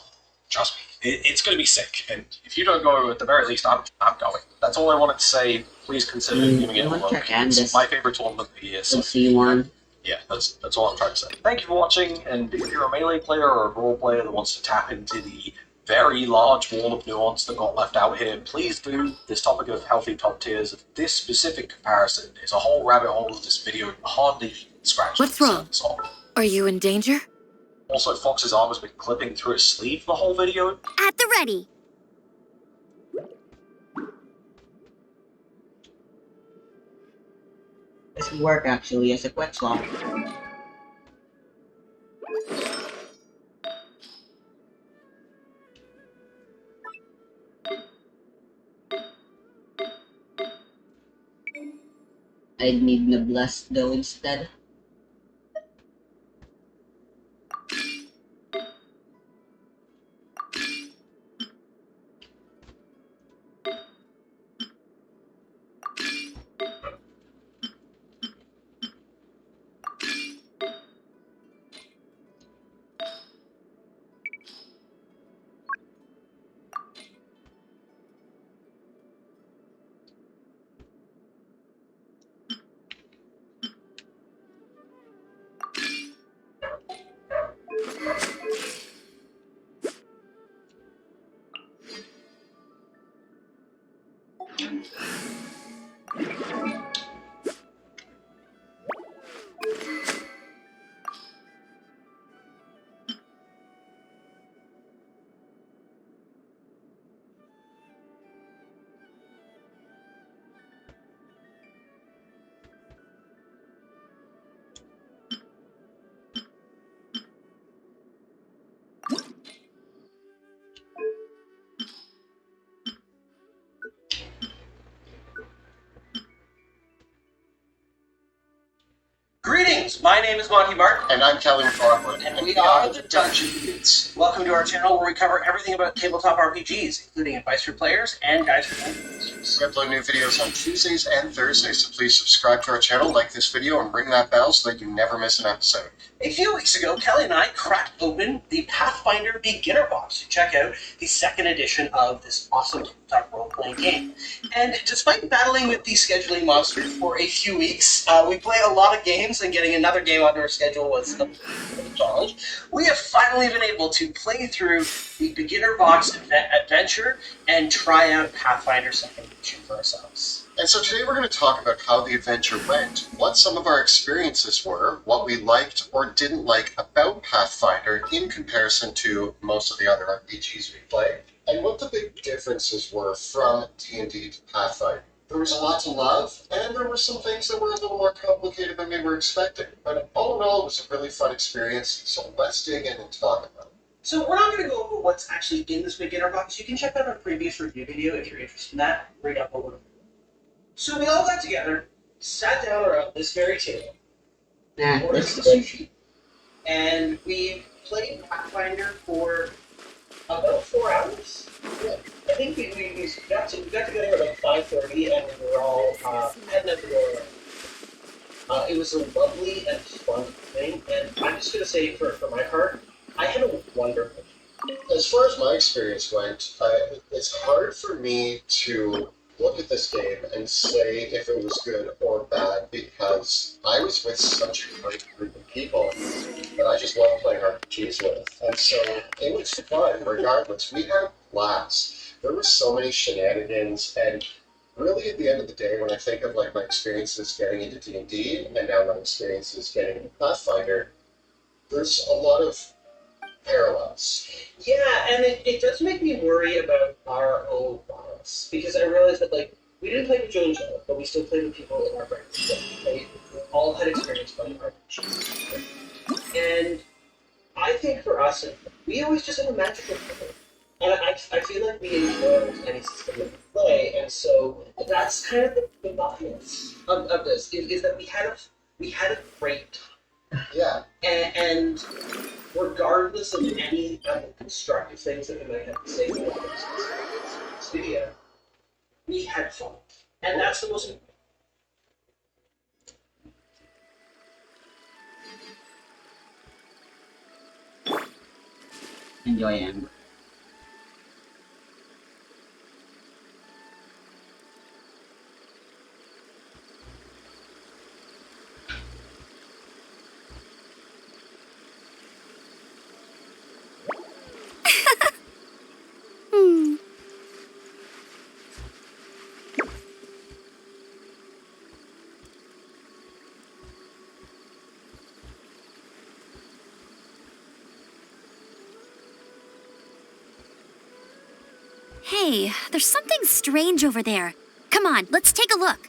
Trust me, it's going to be sick, and if you don't go, at the very least, I'm going. That's all I wanted to say. Please consider giving it a look. It's my favorite tournament of the year, so C1. yeah, that's all I'm trying to say. Thank you for watching, and if you're a Melee player or a Brawl player that wants to tap into the very large wall of nuance that got left out here, please do. This topic of healthy top tiers, this specific comparison is a whole rabbit hole of this video hardly scratched. What's wrong? Are you in danger? Also, Fox's arm has been clipping through his sleeve the whole video. At the ready. This would work actually as a quick swap. I'd need Noblesse though instead. Greetings, my name is Monty Martin, And I'm Kelly McLaughlin. and we are the Dungeon Dudes. Welcome to our channel where we cover everything about tabletop RPGs, including advice for players and guides for dungeon masters. We upload new videos on Tuesdays and Thursdays, so please subscribe to our channel, like this video, and ring that bell so that you never miss an episode. A few weeks ago, Kelly and I cracked open the Pathfinder Beginner Box to check out the second edition of this awesome tabletop role-playing game. And despite battling with the scheduling monster for a few weeks, we played a lot of games, and getting another game onto our schedule was a challenge. We have finally been able to play through the Beginner Box adventure and try out Pathfinder second edition for ourselves. And so today we're going to talk about how the adventure went, what some of our experiences were, what we liked or didn't like about Pathfinder in comparison to most of the other RPGs we played, and what the big differences were from D&D to Pathfinder. There was a lot to love, and there were some things that were a little more complicated than we were expecting. But all in all, it was a really fun experience, so let's dig in and talk about it. So we're not going to go over what's actually in this Beginner Box. You can check out our previous review video if you're interested in that. Read up a little. So we all got together, sat down around this very table, ordered some sushi, and we played Pathfinder for about 4 hours. Yeah. I think we got together at like 5:30, and we were all heading out the door. It was a lovely and fun thing, and I'm just going to say, for my part, I had a wonderful time. As far as my experience went, it's hard for me to look at this game and say if it was good or bad because I was with such a great group of people that I just love playing RPGs with. And so it was fun regardless. We had blasts. There were so many shenanigans, and really at the end of the day, when I think of like my experiences getting into D&D and now my experiences getting into Pathfinder, there's a lot of parallels. Yeah, and it does make me worry about our own bias, because I realize that, like, we didn't play with Joe and Joe, but we still played with people in our friends. We all had experience playing RPG. And I think for us, we always just have a magical play. And I feel like we enjoy any system that we play, and so that's kind of the bias of this, is that we had a great time. Yeah. And regardless of any of the constructive things that we might have to say about this video, we had fun. And that's the most important. Enjoy Amber. Hey, there's something strange over there. Come on, let's take a look.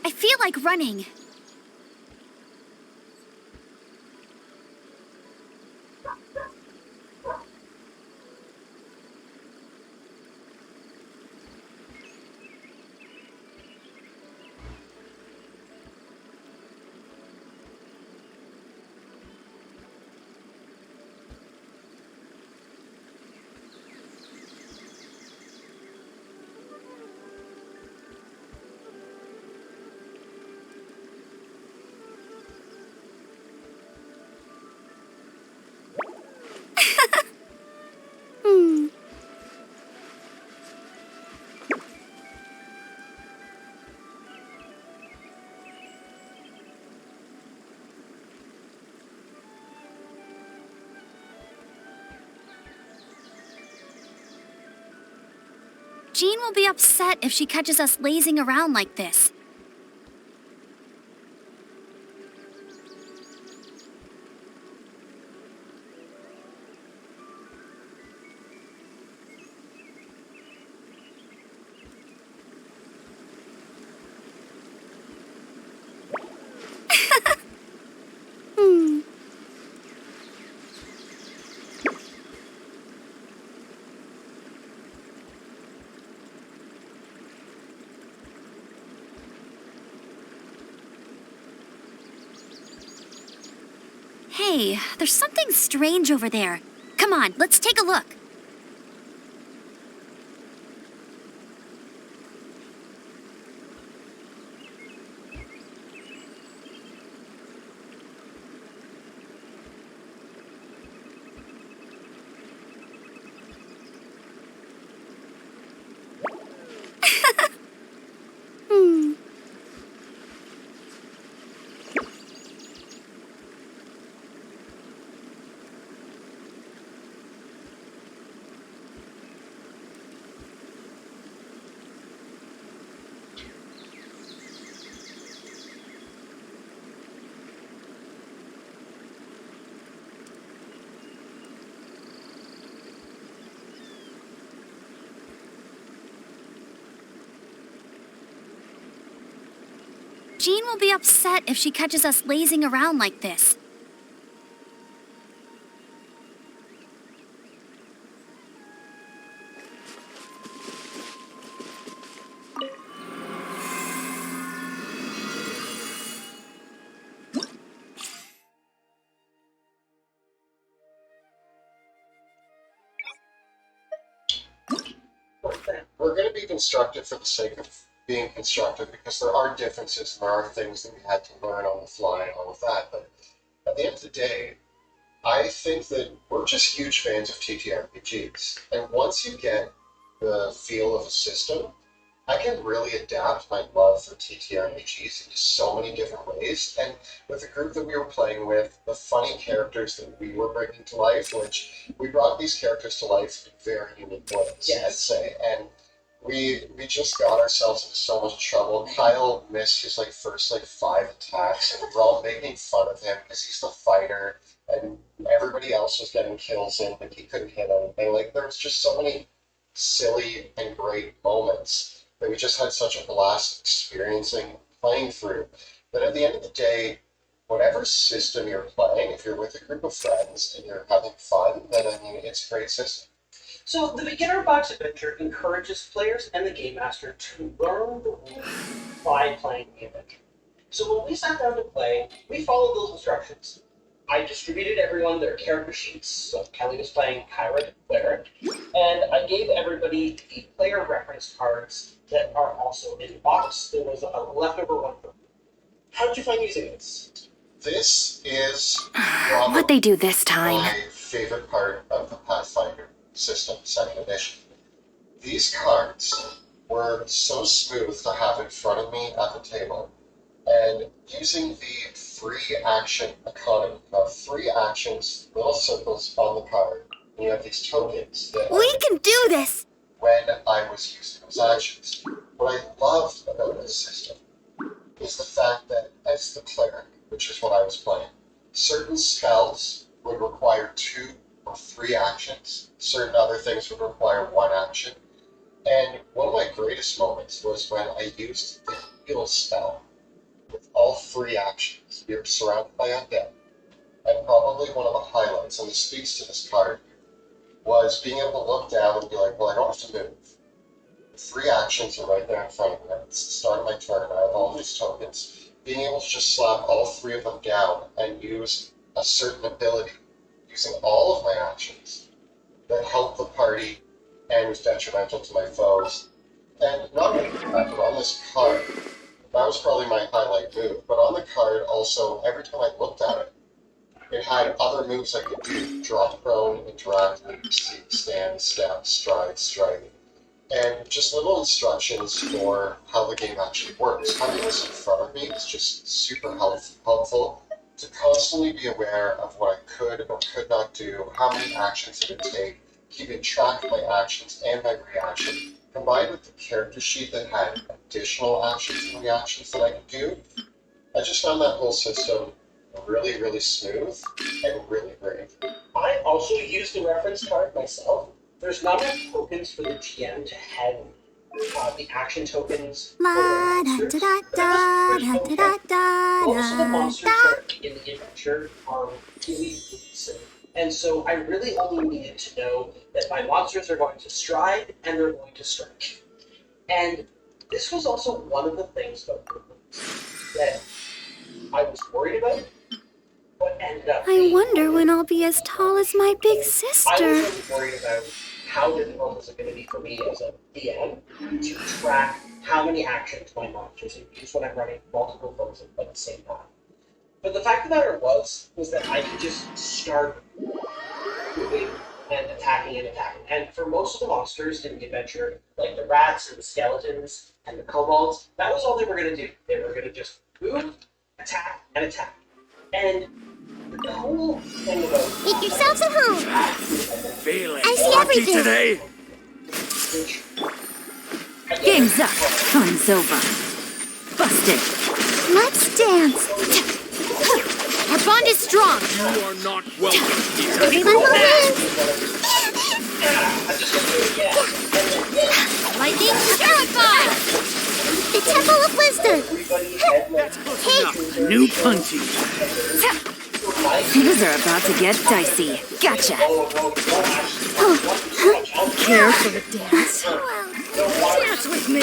I feel like running. Jean will be upset if she catches us lazing around like this. Hey, there's something strange over there. Come on, let's take a look. Hmm. Jean will be upset if she catches us lazing around like this. We're going to be constructive for the sake of being constructive because there are differences and there are things that we had to learn on the fly and all of that. But at the end of the day, I think that we're just huge fans of TTRPGs. And once you get the feel of a system, I can really adapt my love for TTRPGs into so many different ways. And with the group that we were playing with, the funny characters that we were bringing to life, which we brought these characters to life in very unique ways, I'd say. And we just got ourselves into so much trouble. Kyle missed his first 5 attacks, and we were all making fun of him because he's the fighter, and everybody else was getting kills in, but he couldn't hit anything. There was just so many silly and great moments that we just had such a blast experiencing playing through. But at the end of the day, whatever system you're playing, if you're with a group of friends and you're having fun, then it's a great system. So the beginner box adventure encourages players and the game master to learn the rules by playing the adventure. So when we sat down to play, we followed those instructions. I distributed everyone their character sheets, so Kelly was playing Kyra the cleric, and I gave everybody the player reference cards that are also in the box. There was a leftover one for me. How did you find using this? This is What'd they do this time? my favorite part of the Pathfinder system, 2nd edition. These cards were so smooth to have in front of me at the table, and using the free action economy of 3 actions, little circles on the card, and you have these tokens that We can do this! when I was using those actions. What I loved about this system is the fact that as the cleric, which is what I was playing, certain spells would require 2 or 3 actions, certain other things would require 1 action, and one of my greatest moments was when I used the heal spell with all 3 actions. You're surrounded by undead, and probably one of the highlights, and this speaks to this card, was being able to look down and be like, well, I don't have to move. The 3 actions are right there in front of me. It's the start of my turn, and I have all these tokens. Being able to just slap all 3 of them down and use a certain ability, using all of my actions, that helped the party and was detrimental to my foes. And not only that, but on this card, that was probably my highlight move, but on the card also, every time I looked at it, it had other moves I could do. Drop prone, interact, move, seek, stand, step, stride, strike. And just little instructions for how the game actually works. Having this in front of me is just super helpful to constantly be aware of what I could or could not do, how many actions it would take, keeping track of my actions and my reaction, combined with the character sheet that had additional actions and reactions that I could do. I just found that whole system really, really smooth and really great. I also used the reference card myself. There's not enough tokens for the TM to have the action tokens for La the da monsters. da da da da da da Most of the da monsters da. that are in the adventure are really easy. And so I really only needed to know that my monsters are going to stride and they're going to strike. And this was also one of the things about that I was worried about. what ended up I being- wonder when I'll be as tall as my big I was sister. really worried about how difficult was it going to be for me as a DM to track how many actions my monsters use when I'm running multiple foes at the same time. But the fact of the matter was that I could just start moving and attacking. And for most of the monsters in the adventure, like the rats and the skeletons and the kobolds, that was all they were going to do. They were going to just move, attack, and attack. And the whole thing about Make yourselves at home. Feeling I see lucky everything. today. Game's up. Fun's over. Busted. Let's dance. Our bond is strong. You are not welcome here. Everyone wins. Lightning terrified. The Temple of Wisdom. Hey, A new punching. Things are about to get dicey. Gotcha. care for the dance. Dance with me.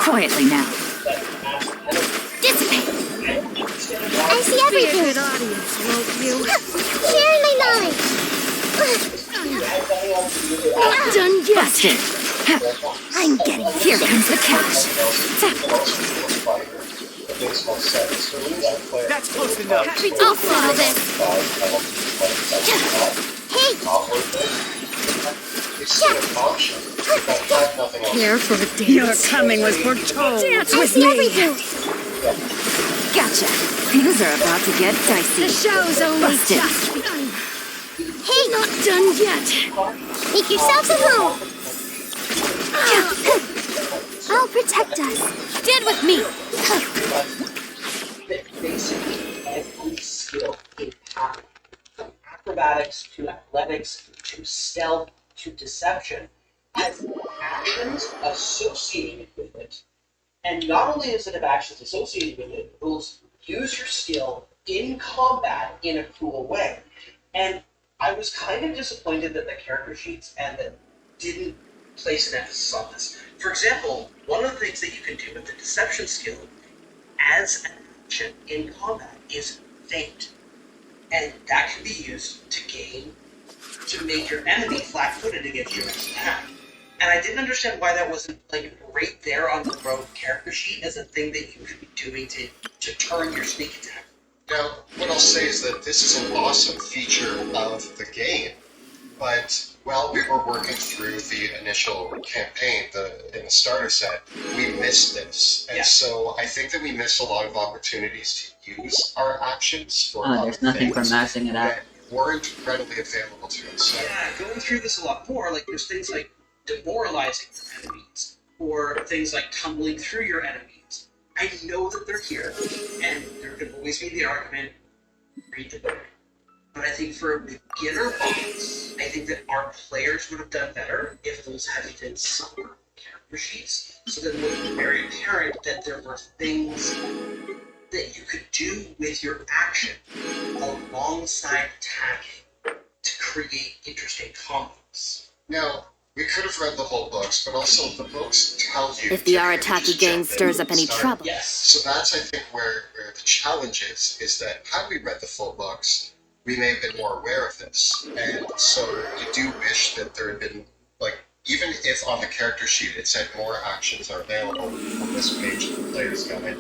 Quietly now. Dissipate. I see everything. Good audience, won't you? Share my knowledge. Not done yet. Busted. I'm getting. Here comes the cash. That's close enough. I'll settle this. Hey. Care for the dance. Your coming was foretold. Dance I with see me. everything. Gotcha. Things are about to get dicey. The show's only Busted. just begun. Hey, not done yet. Make yourselves at home. I'll protect us. Stand with me. Basically, every skill in combat, from acrobatics to athletics to stealth to deception, has actions associated with it. And not only does it have actions associated with it, it will use your skill in combat in a cool way. And I was kind of disappointed that the character sheets and that didn't place an emphasis on this. For example, one of the things that you can do with the deception skill as an action in combat is feint. And that can be used to make your enemy flat-footed against your next attack. And I didn't understand why that wasn't like right there on the rogue character sheet as a thing that you could be doing to turn your sneak attack. Now, what I'll say is that this is an awesome feature of the game, but while we were working through the initial campaign, in the starter set, we missed this. And Yeah. so I think that we missed a lot of opportunities to use our actions for Oh, there's other nothing for things maxing it out. that weren't readily available to us. So Yeah, going through this a lot more, like there's things like demoralizing your enemies, or things like tumbling through your enemies. I know that they're here, and there can always be the argument, read the book. But I think for a beginner boss, I think that our players would have done better if those had been summer character sheets, so that it would be very apparent that there were things that you could do with your action alongside attacking to create interesting combos. now, we could have read the whole books, but also the books tell you... If the to Arataki just gang jump in stirs up and any start. trouble. Yes. So that's, I think, where the challenge is that had we read the full books, we may have been more aware of this. And so you do wish that there had been, like, even if on the character sheet it said more actions are available on this page of the player's guide,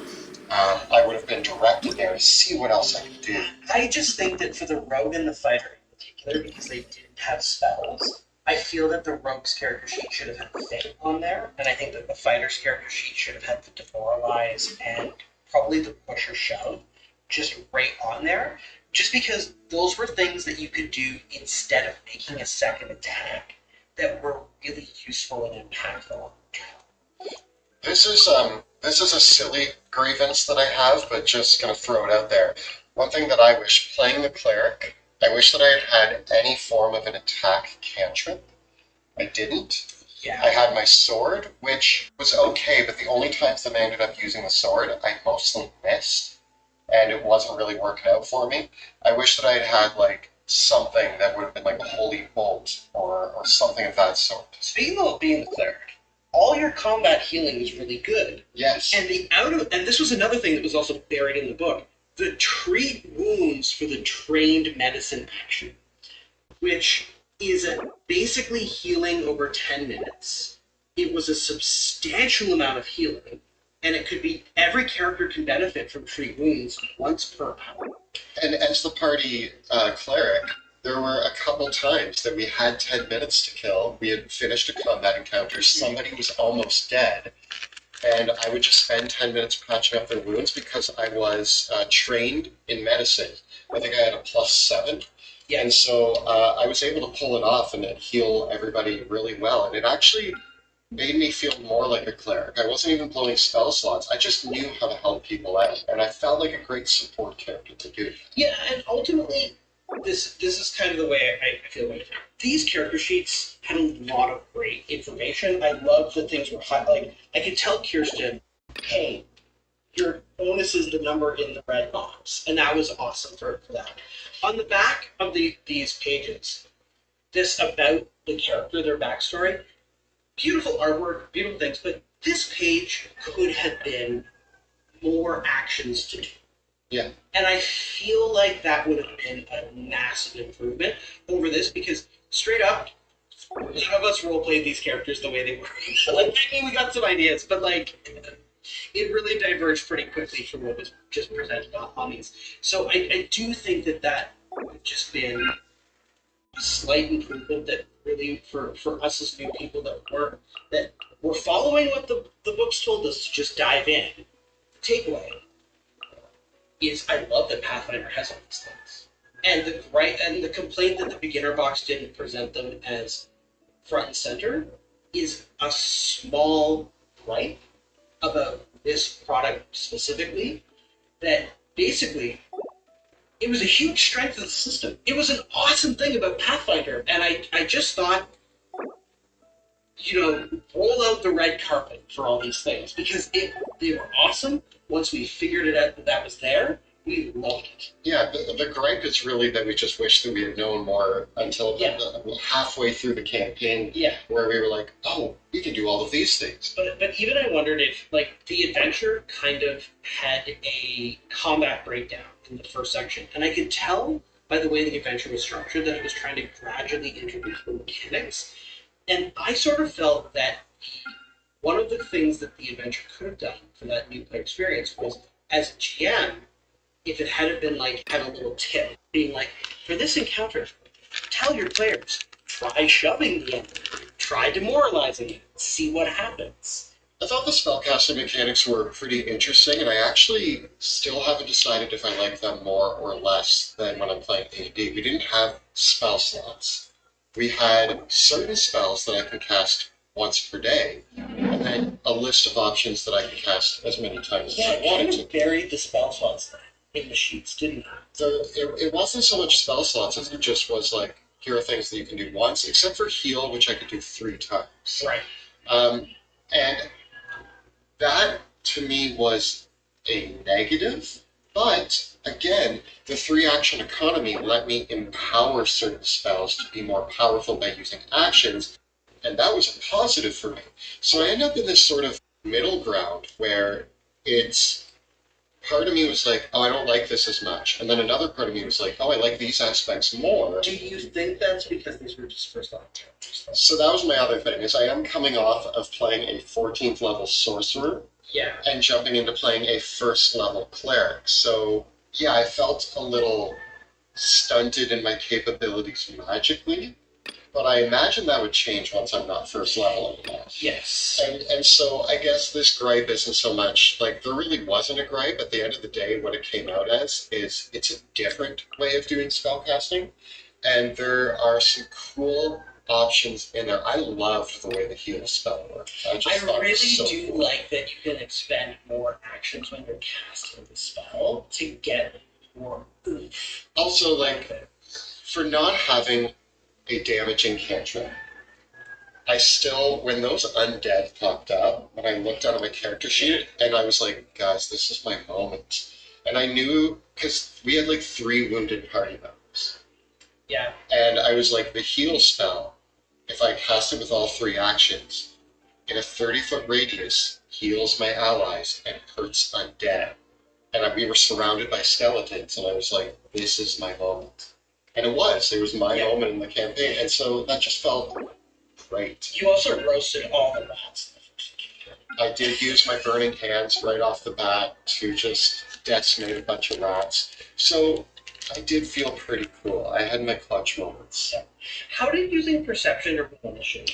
I would have been directed there to see what else I could do. I just think that for the rogue and the fighter in particular, because they didn't have spells, I feel that the rogue's character sheet should have had the thing on there, and I think that the fighter's character sheet should have had the demoralize and probably the push or shove just right on there, just because those were things that you could do instead of making a second attack that were really useful and impactful. This is a silly grievance that I have, but just gonna throw it out there. One thing that I wish, playing the cleric, I wish that I had had any form of an attack cantrip. I didn't. Yeah. I had my sword, which was okay, but the only times that I ended up using the sword, I mostly missed, and it wasn't really working out for me. I wish that I had had, like, something that would have been like a holy bolt, or something of that sort. Speaking of being the cleric, all your combat healing is really good. Yes. And this was another thing that was also buried in the book. the treat wounds for the trained medicine action, which is basically healing over 10 minutes. It was a substantial amount of healing, and it could be every character can benefit from treat wounds once per hour. And as the party cleric, there were a couple times that we had 10 minutes to kill. We had finished a combat encounter, somebody was almost dead, and I would just spend 10 minutes patching up their wounds because I was trained in medicine. I think I had a +7. Yeah. And so I was able to pull it off and heal everybody really well. And it actually made me feel more like a cleric. I wasn't even blowing spell slots. I just knew how to help people out. And I felt like a great support character to do. Yeah, and ultimately, this is kind of the way I feel about it. These character sheets had a lot of great information. I love that things were like, I could tell Kirsten, hey, your bonus is the number in the red box. And that was awesome for that. On the back of these pages, this about the character, their backstory, beautiful artwork, beautiful things, but this page could have been more actions to do. Yeah. And I feel like that would have been a massive improvement over this because straight up, none of us roleplayed these characters the way they were. Like, I mean, we got some ideas, but like, it really diverged pretty quickly from what was just presented on these. So I do think that would have just been a slight improvement that really, for us as new people that were following what the books told us to just dive in. The takeaway is I love that Pathfinder has all these things. And the complaint that the beginner box didn't present them as front and center is a small gripe about this product specifically, that basically it was a huge strength of the system. It was an awesome thing about Pathfinder, and I just thought, roll out the red carpet for all these things, because they were awesome. Once we figured it out that was there, we loved it. Yeah, the gripe is really that we just wish that we had known more until halfway through the campaign, where we were like, oh, we can do all of these things. But even I wondered if, the adventure kind of had a combat breakdown in the first section. And I could tell by the way the adventure was structured that it was trying to gradually introduce the mechanics. And I sort of felt that one of the things that the adventure could have done for that new player experience was, as a GM, if it hadn't been had a little tip, being like, for this encounter, tell your players, try shoving the enemy, try demoralizing it, see what happens. I thought the spellcasting mechanics were pretty interesting, and I actually still haven't decided if I like them more or less than when I'm playing D&D. We didn't have spell slots. We had certain spells that I could cast once per day, and then a list of options that I could cast as many times as I wanted to. Buried the spell slots in the sheets, didn't it? It wasn't so much spell slots as it just was here are things that you can do once, except for heal, which I could do 3 times. Right. And that, to me, was a negative, but, again, the 3-action economy let me empower certain spells to be more powerful by using actions, and that was a positive for me. So I end up in this sort of middle ground where part of me was like, oh, I don't like this as much, and then another part of me was like, oh, I like these aspects more. Do you think that's because these were just first level characters? So that was my other thing, is I am coming off of playing a 14th level sorcerer, and jumping into playing a 1st level cleric. So yeah, I felt a little stunted in my capabilities magically, but I imagine that would change once I'm not 1st level anymore. Yes. And so I guess this gripe isn't so much, there really wasn't a gripe. At the end of the day, what it came out as is it's a different way of doing spellcasting, and there are some cool options in there. I loved the way the heal spell worked. I really do cool. Like that you can expend more actions when you're casting the spell to get more oomph. Also, for not having a damaging cantrip, I still, when those undead popped up, when I looked at my character sheet, and I was like, guys, this is my moment. And I knew, because we had 3 wounded party members. Yeah. And I was like, the heal spell, if I cast it with all 3 actions, in a 30-foot radius, heals my allies and hurts undead. and we were surrounded by skeletons, and I was like, this is my moment. And it was my moment in the campaign, and so that just felt great. You also roasted all the rats. I did use my burning hands right off the bat to just decimate a bunch of rats. So I did feel pretty cool. I had my clutch moments. Yeah. How did using perception or initiative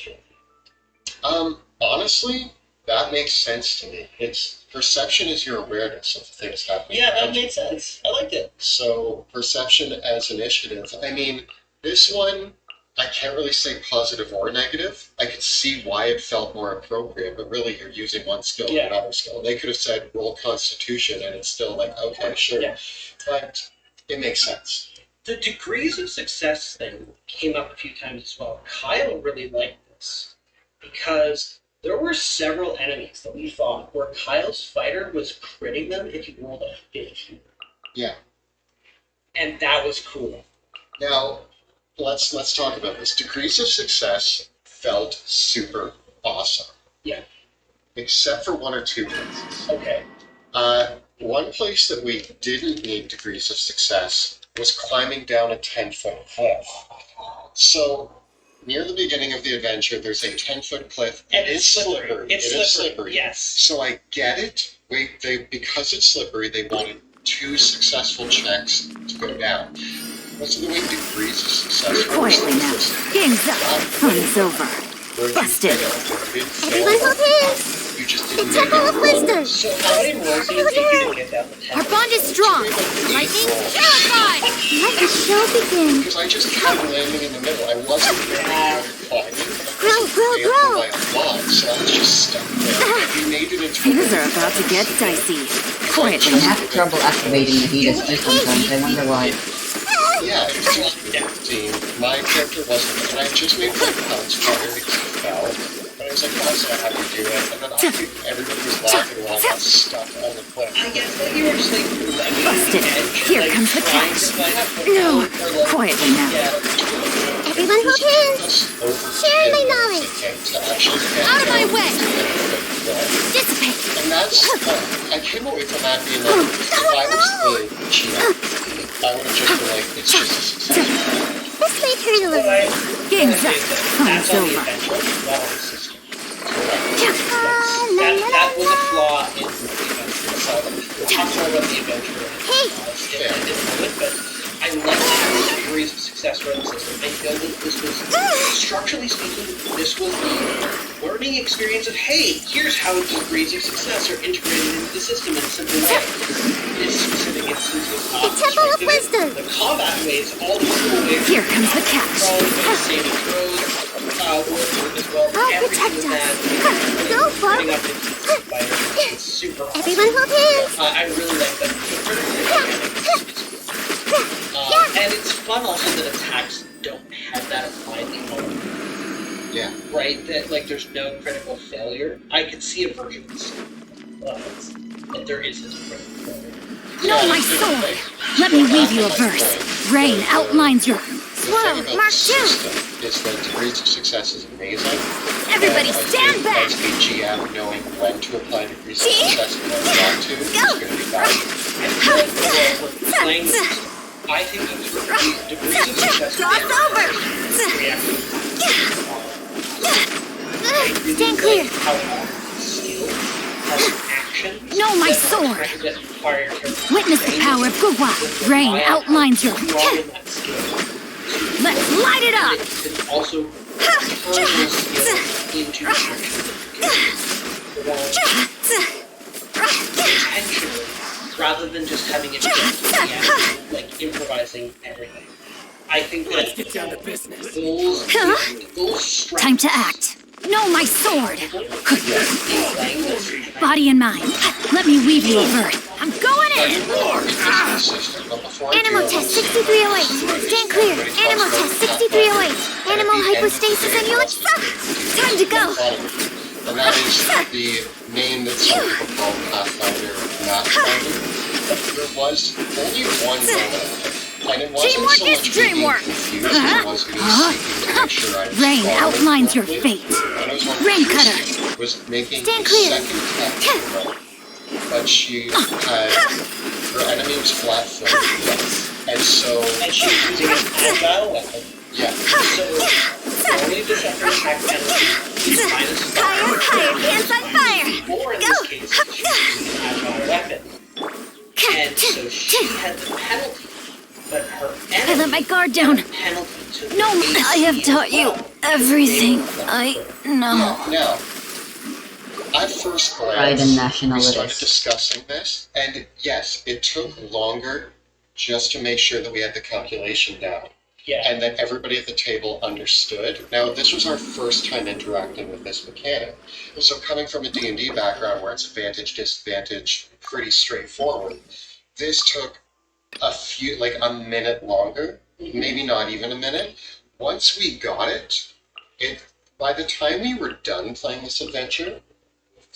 feel? Honestly, that makes sense to me. Perception is your awareness of things happening. Yeah, that made sense. I liked it. So perception as initiative. I mean, this one, I can't really say positive or negative. I could see why it felt more appropriate, but really you're using one skill and another skill. They could have said roll Constitution, and it's still like, okay, sure. Yeah. But it makes sense. The degrees of success thing came up a few times as well. Kyle really liked this because there were several enemies that we fought where Kyle's fighter was critting them if he rolled a 50. Yeah. And that was cool. Now, let's talk about this. Degrees of success felt super awesome. Yeah. Except for one or two places. Okay. One place that we didn't need degrees of success was climbing down a 10-foot cliff. So, near the beginning of the adventure, there's a 10-foot cliff. And it's slippery. It is slippery. Yes. So I get it. Because it's slippery, they wanted 2 successful checks to go down. Most of the way degrees of success. Quietly now. Game's up. Fun's over. Busted. Everyone hold hands! You just The Temple of Wisdom! So how many rolls do you think you can get down the 10? Our bond is strong! Lightning, terrified! Let the show begin! Because I just kept landing in the middle. I wasn't really climbing. Grow! By a lot, so I was just stuck there. We made it into Things are about to get dicey. Quietly I now. have trouble activating the heat system sometimes. I wonder why. Yeah, it's just 15. My character wasn't, and I just made pounds harder because he fell. But I was like, that's not how you do it. And then everybody was laughing while I got stuck on the cliff. I guess that you were just like letting Busted. Here comes the catch. No. Quietly now. Everyone hold hands! Share my knowledge! Out of my way! Dissipate! And that's, I came away from that being like, if I was the GM, I would have just been like, it's just a success. This may hurt a little. Game's up. Fun's over. That was a flaw in the adventure itself. We'll talk more about the adventure in a moment, but I like the degrees of success for the system. I feel that this was, structurally speaking, this was the learning experience of, hey, here's how degrees of success are integrated into the system in a simple way. This specific instance was not The Temple of Wisdom! The combat ways, all the cool ways. Here comes the catch. Saving throws, working as well. I'll protect us! Go, Bob! It's super awesome. Everyone hold hands! I really like that. And it's fun also that attacks don't have that applied component. Yeah. Right? That, like, there's no critical failure. I could see a version of this. That there is this critical failure. No, my sword! Let me weave you a verse. Rain outlines your... Whoa, Mark 2! Is that degrees of success is amazing. Everybody And I stand think back! As a GM, knowing when to apply degrees of success and when not to is going to be valuable. We're playing this. I think that the degrees of success Cross over! Stand clear! How skill, how action. No, my sword! Witness the power of Gugwa. Rain outlines your... Let's light it up! It's also turn your skill into action. Intentionally, rather than just having it be like improvising everything. I think that Get down to business. those strengths. Time to act. No, my sword! Body and mind. Let me weave you a verse. I'm going in! Animal test 6308. Stand clear. Animal test 6308. Animal hypostasis and you're time to go. And that is the name that some people call Pathfinder Mathfinder. There was only one moment. And it wasn't Dreamwork so is much dreamwork. being confused, it was me seeking to make sure I was Rain following outlines your correctly. fate. And it was one Rain of the cutter. things was making Stand a clear. second test. but she had her enemy was flat-footed, and so And she's using an agile weapon. yeah. So the only deceptor attack penalty is minus 5. Higher, pants on fire! Or in this case, she's using an agile weapon. And so she had the penalty, but her I enemy let my guard down. had a penalty to the No, AC I have taught you as well. everything I know. Now, at first Pride glance, and we nationalities. started discussing this, and yes, it took longer just to make sure that we had the calculation down, Yeah. and that everybody at the table understood. Now, this was our first time interacting with this mechanic, and so coming from a D&D background where it's advantage, disadvantage, pretty straightforward, this took a minute longer, maybe not even a minute. Once we got it, by the time we were done playing this adventure,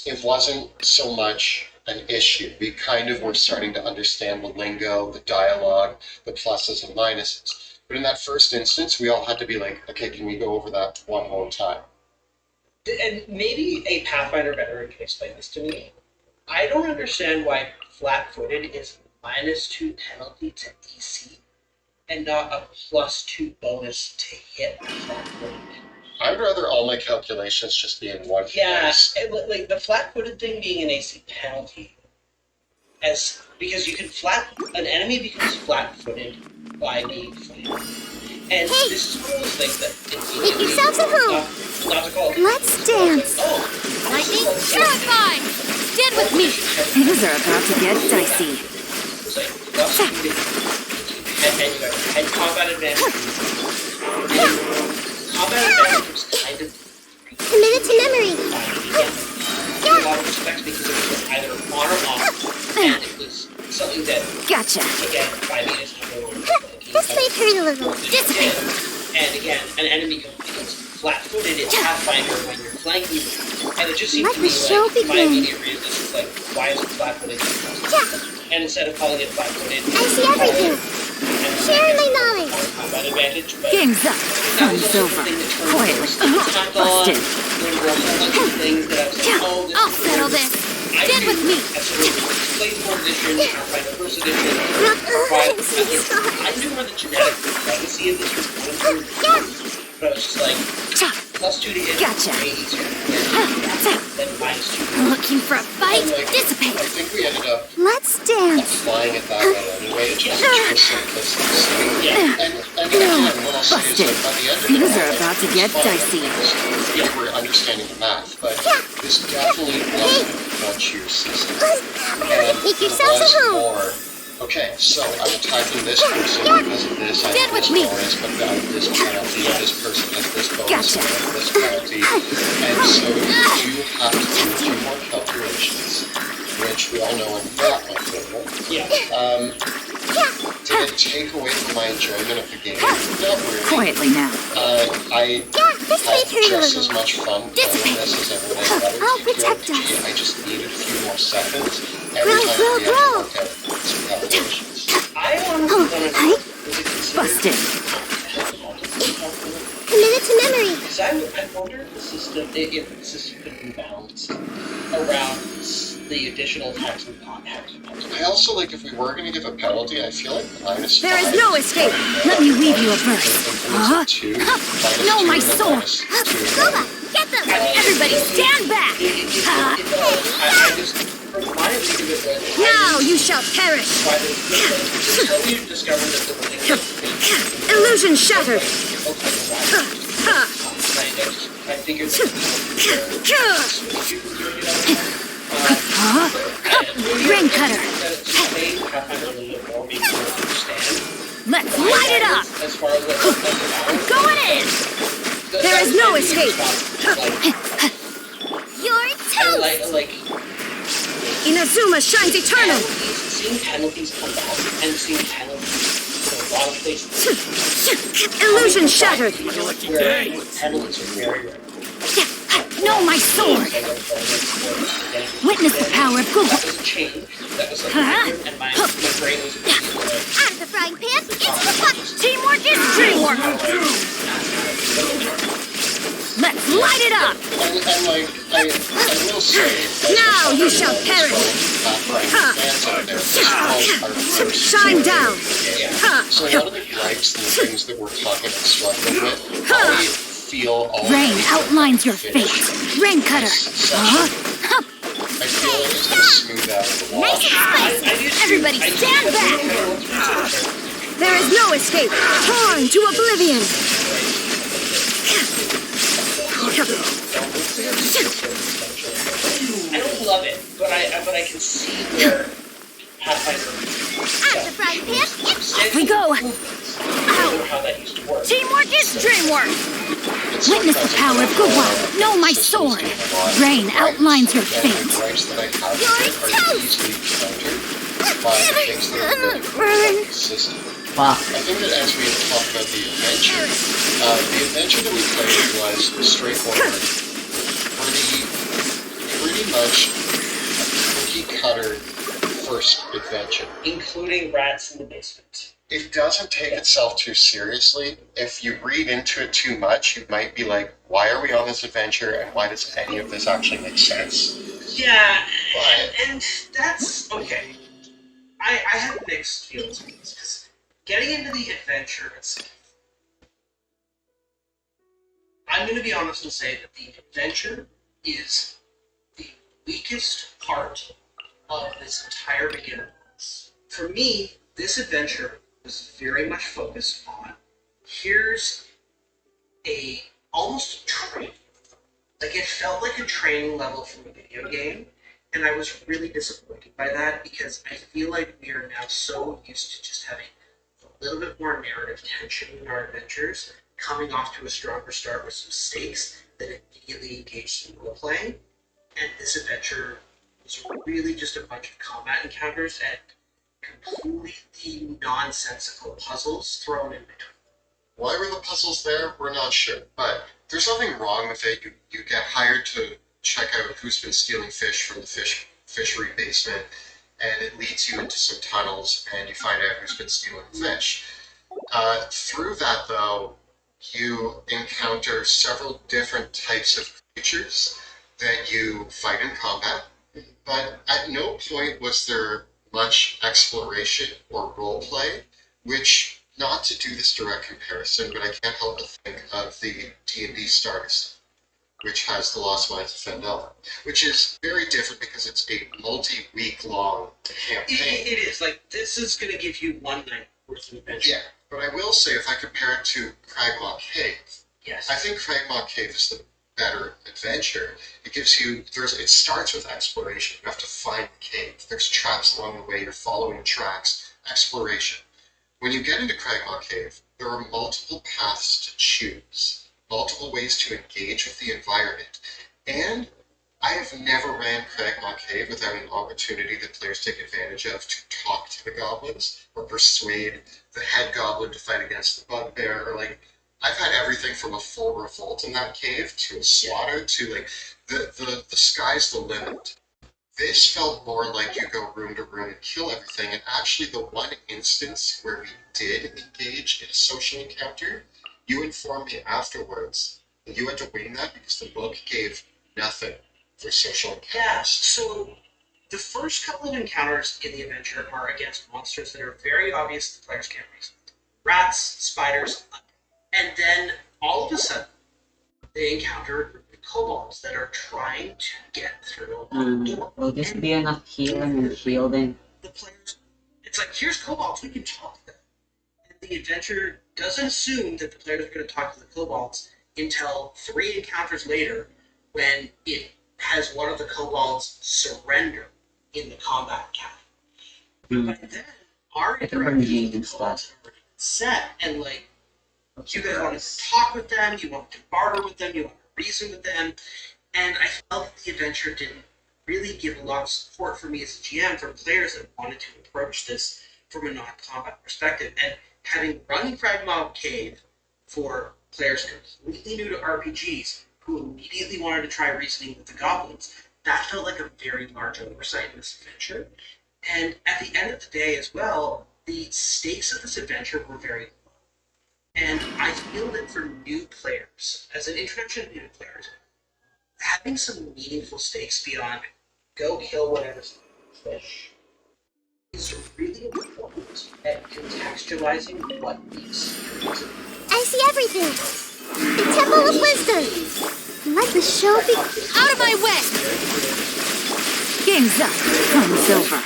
it wasn't so much an issue. We kind of were starting to understand the lingo, the dialogue, the pluses and minuses. But in that first instance, we all had to be like, okay, can we go over that one more time? And maybe a Pathfinder veteran can explain this to me. I don't understand why flat-footed is -2 penalty to AC and not a +2 bonus to hit flat-footed. I'd rather all my calculations just be in one Yeah, place. and like the flat-footed thing being an AC penalty, because you can an enemy becomes flat-footed by being flat. And Hey! this is one of those things that Make yourselves at home. Not to call it. Let's dance. Oh, Lightning, purify! Stand with me. Things are about to get dicey. It's like and combat advantage. Combat advantage was kind of Commit it to memory. in a lot of respects because it was either on or off, and it was something that Gotcha. again 5 minutes to go. This might hurt a little. Dissipate. And again, an enemy becomes flat-footed in Pathfinder when you're flanking, and it just seems Let to me the show like my begin. immediate reason is like, why is it flat-footed? And instead of calling it flat-footed, I see everything. Sharing my knowledge. combat advantage, but Game's up. that was Fun's also over. the thing that turned Quietly. tackle on. Busted. There were a whole bunch of things that I was like, oh, this I'll is settle weird. this. I Stand do with me. as sort of played 4th edition, Pathfinder 1st edition, I'm so I knew where the genetic legacy of this was going through, but I was just like, +2 to hit, Gotcha. maybe 2 to hit, then -2. Looking for a fight? I Dissipate. think we ended up Let's dance. applying it that way anyway, just for simplicity's sake. Yeah. And again, what I'll say is Busted. that by the end of Things it, are about to get it's fine. dicey. Yeah, we're understanding the math, but this definitely wasn't a frontier system. And Make it yourselves was at home. more, okay, so I'm attacking this person because of this, I Stand have with this me. bonus, but I have this penalty, this person has this bonus, Gotcha. I have this penalty. And so you have to do a few more calculations, which we all know are not my favorite. Yeah. Did it take away from my enjoyment of the game? Not really. Quietly now. I This might had hurt a just as little. much fun playing this as everyone else had I'll in protect TTRPG. us. I just needed a few more seconds every Grow, time grow, we had to grow. work out some calculations. I honestly want to know, was it considered Busted. Commit it to memory. Because I wonder if the system could be balanced around the additional tax and not having a penalty. I also like if we were going to give a penalty, I feel like -5. There is no escape. Let me weave you a verse. Huh? No, my sword. Goba, get them. Everybody stand back. I just, from my read of it, was Now you shall perish. why until you discovered that there were things Illusion shattered. I figured Ring cutter. Let's light it up. As far as what Going in. There is no escape. You're toast. like Inazuma shines eternal. seeing penalties come back and seeing penalties in a lot of places. Illusion shattered. Where penalties are very rare. No, my sword. Witness the power of Google. That was a change. That was like and my brain was Out of the frying pan, into the pot. Teamwork is teamwork. Let's light it up. And like, I will say, Now you shall perish. fans out there, this was our first Shine down. So a lot of the gripes and the things that we're talking and struggling with, I feel all Rain outlines your fate. Rain cutter. I feel like it's gonna smooth out the wall. Everybody stand back. There is no escape. Torn to oblivion. I don't love it, but I can see where Pathfinder. I'm the frying pan. Off we go. How that used to work. Teamwork is dreamwork. Witness the power of Gurwa. Know my sword. Rain outlines your fate. Fuck. I think that as we talk about the adventure that we played was straightforward. Pretty much a cookie cutter first adventure. Including rats in the basement. It doesn't take itself too seriously. If you read into it too much, you might be like, why are we on this adventure and why does any of this actually make sense? Yeah, But and that's okay. I have mixed feelings with this, because getting into the adventure itself, I'm going to be honest and say that the adventure is the weakest part of this entire beginning. For me, this adventure was very much focused on, here's a almost training. Like, it felt like a training level from a video game, and I was really disappointed by that, because I feel like we are now so used to just having a little bit more narrative tension in our adventures, coming off to a stronger start with some stakes that immediately engage in role-playing, and this adventure was really just a bunch of combat encounters and completely nonsensical puzzles thrown in between. why were the puzzles there? We're not sure. But there's nothing wrong with it. You get hired to check out who's been stealing fish from the fishery basement, and it leads you into some tunnels, and you find out who's been stealing fish. Through that, though, you encounter several different types of creatures that you fight in combat, but at no point was there much exploration or roleplay, which, not to do this direct comparison, but I can't help but think of the D&D Stardust, which has the Lost Mines of Fendel, which is very different because it's a multi-week long campaign. It is. Like, this is going to give you one night worth of adventure. Yeah, but I will say, if I compare it to Cragmaw Cave, Yes. I think Cragmaw Cave is the better adventure. It gives you, it starts with exploration. You have to find the cave. There's traps along the way. You're following tracks. Exploration. When you get into Cragmaw Cave, there are multiple paths to choose, multiple ways to engage with the environment, and I have never ran Cragmaw Cave without an opportunity that players take advantage of to talk to the goblins or persuade the head goblin to fight against the bugbear, or like, I've had everything from a full revolt in that cave to a slaughter to like the sky's the limit. This felt more like you go room to room and kill everything, and actually the one instance where we did engage in a social encounter, you informed me afterwards that you had to wing that because the book gave nothing for social encounters. Yeah, so the first couple of encounters in the adventure are against monsters that are very obvious the players can't reason. Rats, spiders, and then all of a sudden they encounter a group of kobolds that are trying to get through a door. Will this be enough healing and shielding? The players, it's like, here's kobolds, we can talk to them. And the adventure doesn't assume that the players are going to talk to the kobolds until 3 encounters later, when it has one of the kobolds surrender in the combat encounter. But then our interaction with the kobolds are already set, and like, you guys want to talk with them, you want to barter with them, you want to reason with them, and I felt that the adventure didn't really give a lot of support for me as a GM for players that wanted to approach this from a non-combat perspective. And having run Cragmaw Cave for players completely new to RPGs who immediately wanted to try reasoning with the goblins, that felt like a very large oversight in this adventure. And at the end of the day as well, the stakes of this adventure were very low. And I feel that for new players, as an introduction to new players, having some meaningful stakes beyond go kill whatever fish is really important at contextualizing what the experience is. I see everything. The Temple of Wisdom. Let the show be. Out of my way! Game's up. Fun's over.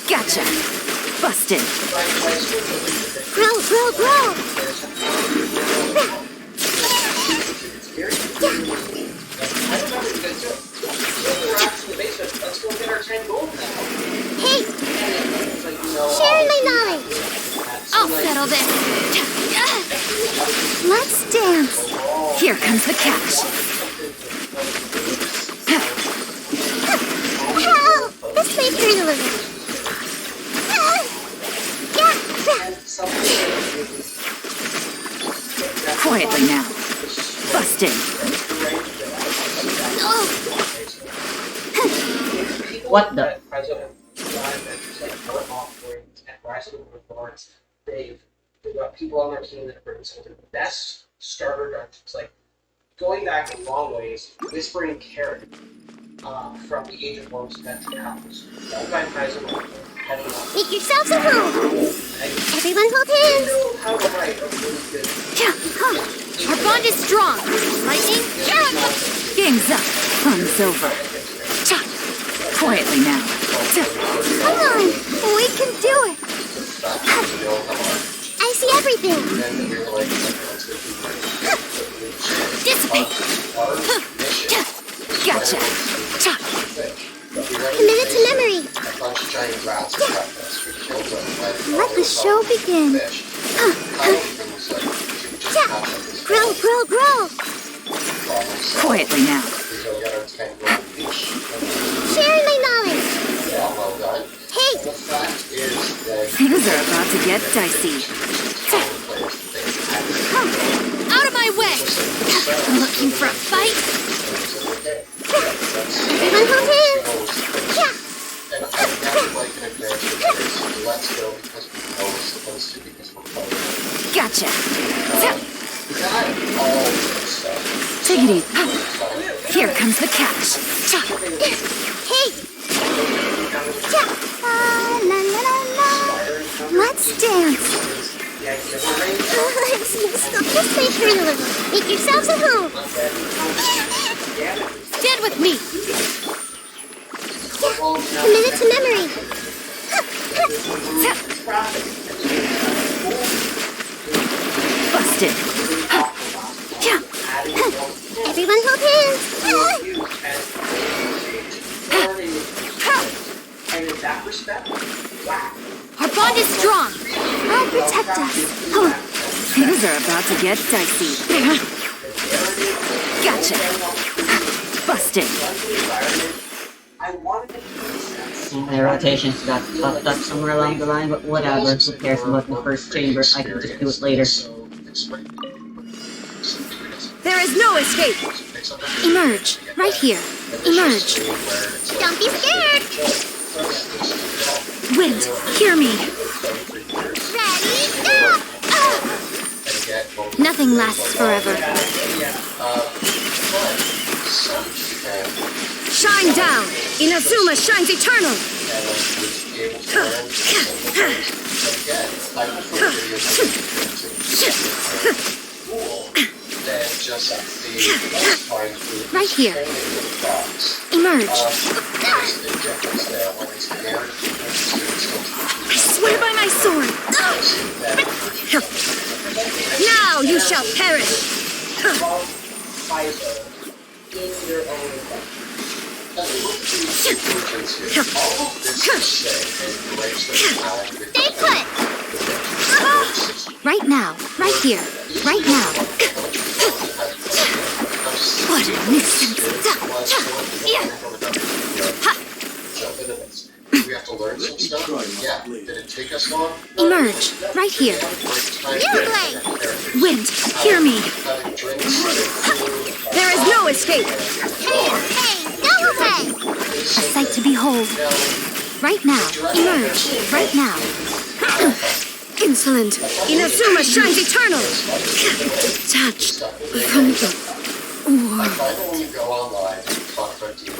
Gotcha. Busted. Grow, grow, grow. Hey, sharing my knowledge. I'll settle this. Let's dance. Here comes the catch. Help! This way through the river. Quietly now. Busted. What the? They've got people on their team that have written some of the best starter dungeons. Like, going back a long ways, Whispering Carrot from the Age of Worms Adventure House. Done by Kaiser heading up. Make yourselves at home. Everyone hold hands. How to write a really good Our bond is strong. Lightning, game's up. Fun's over. Quietly now. Come on, we can do it. I see everything. Dissipate. Gotcha. Committed to memory. Let the show begin. Grow, grow, grow. Quietly now. Sharing my knowledge. Hey, Things are about to get dicey. Out of my way! Looking for a fight? everyone hold hands. Gotcha. Take it easy. Here comes the catch. Hey. La la la la. Let's dance. This way through the river. Make yourselves at home. Stand with me. Committed to memory. Busted. Everyone hold hands. And in that respect, wow. Our bond is strong. I'll protect us. Things are about to get dicey. Gotcha. Busted. I wanted to My rotations got fucked up somewhere along the line, but whatever. Who cares about the first chamber? I can just do it later. There is no escape. Emerge. Right here. Emerge. Don't be scared. Wind, hear me. Ready, go. Nothing lasts forever. Shine down. Inazuma shines eternal. Right here. Emerge. I swear by my sword. Now you shall perish. Stay put. Right now. Right here. Right now. What a nuisance. We have to learn some stuff. Yeah. Did it take us long? Emerge. Right here. You play. Wind, hear me. There is no escape. Hey, go away. A sight to behold. Right now. Emerge. Right now. Insolent. Inazuma shines eternal. Touched from the war. find that when you go online and talk about D&D,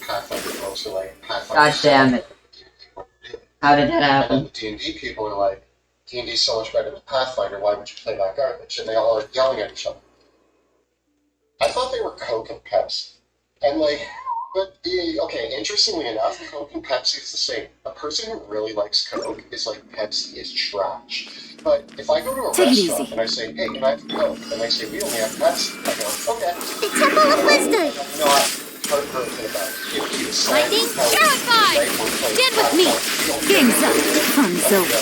Pathfinder folks are like, Pathfinder. God damn it. How did that And then happen? the D&D people are like, D&D is so much better than Pathfinder, why would you play that garbage? And they all are yelling at each other. I thought they were Coke and Pepsi. And like, okay, interestingly enough, Coke and Pepsi is the same. A person who really likes Coke is like, Pepsi is trash. But if I go to a Take it restaurant easy. and I say, hey, can I have Coke? And they say, we only have Pepsi. I go, okay. The Temple of Wisdom! You know, I'm heartbroken about it. If you decide Lightning how it's terrified! right, we're playing Stand with me. Pathfinder. Game's up. Fun's over.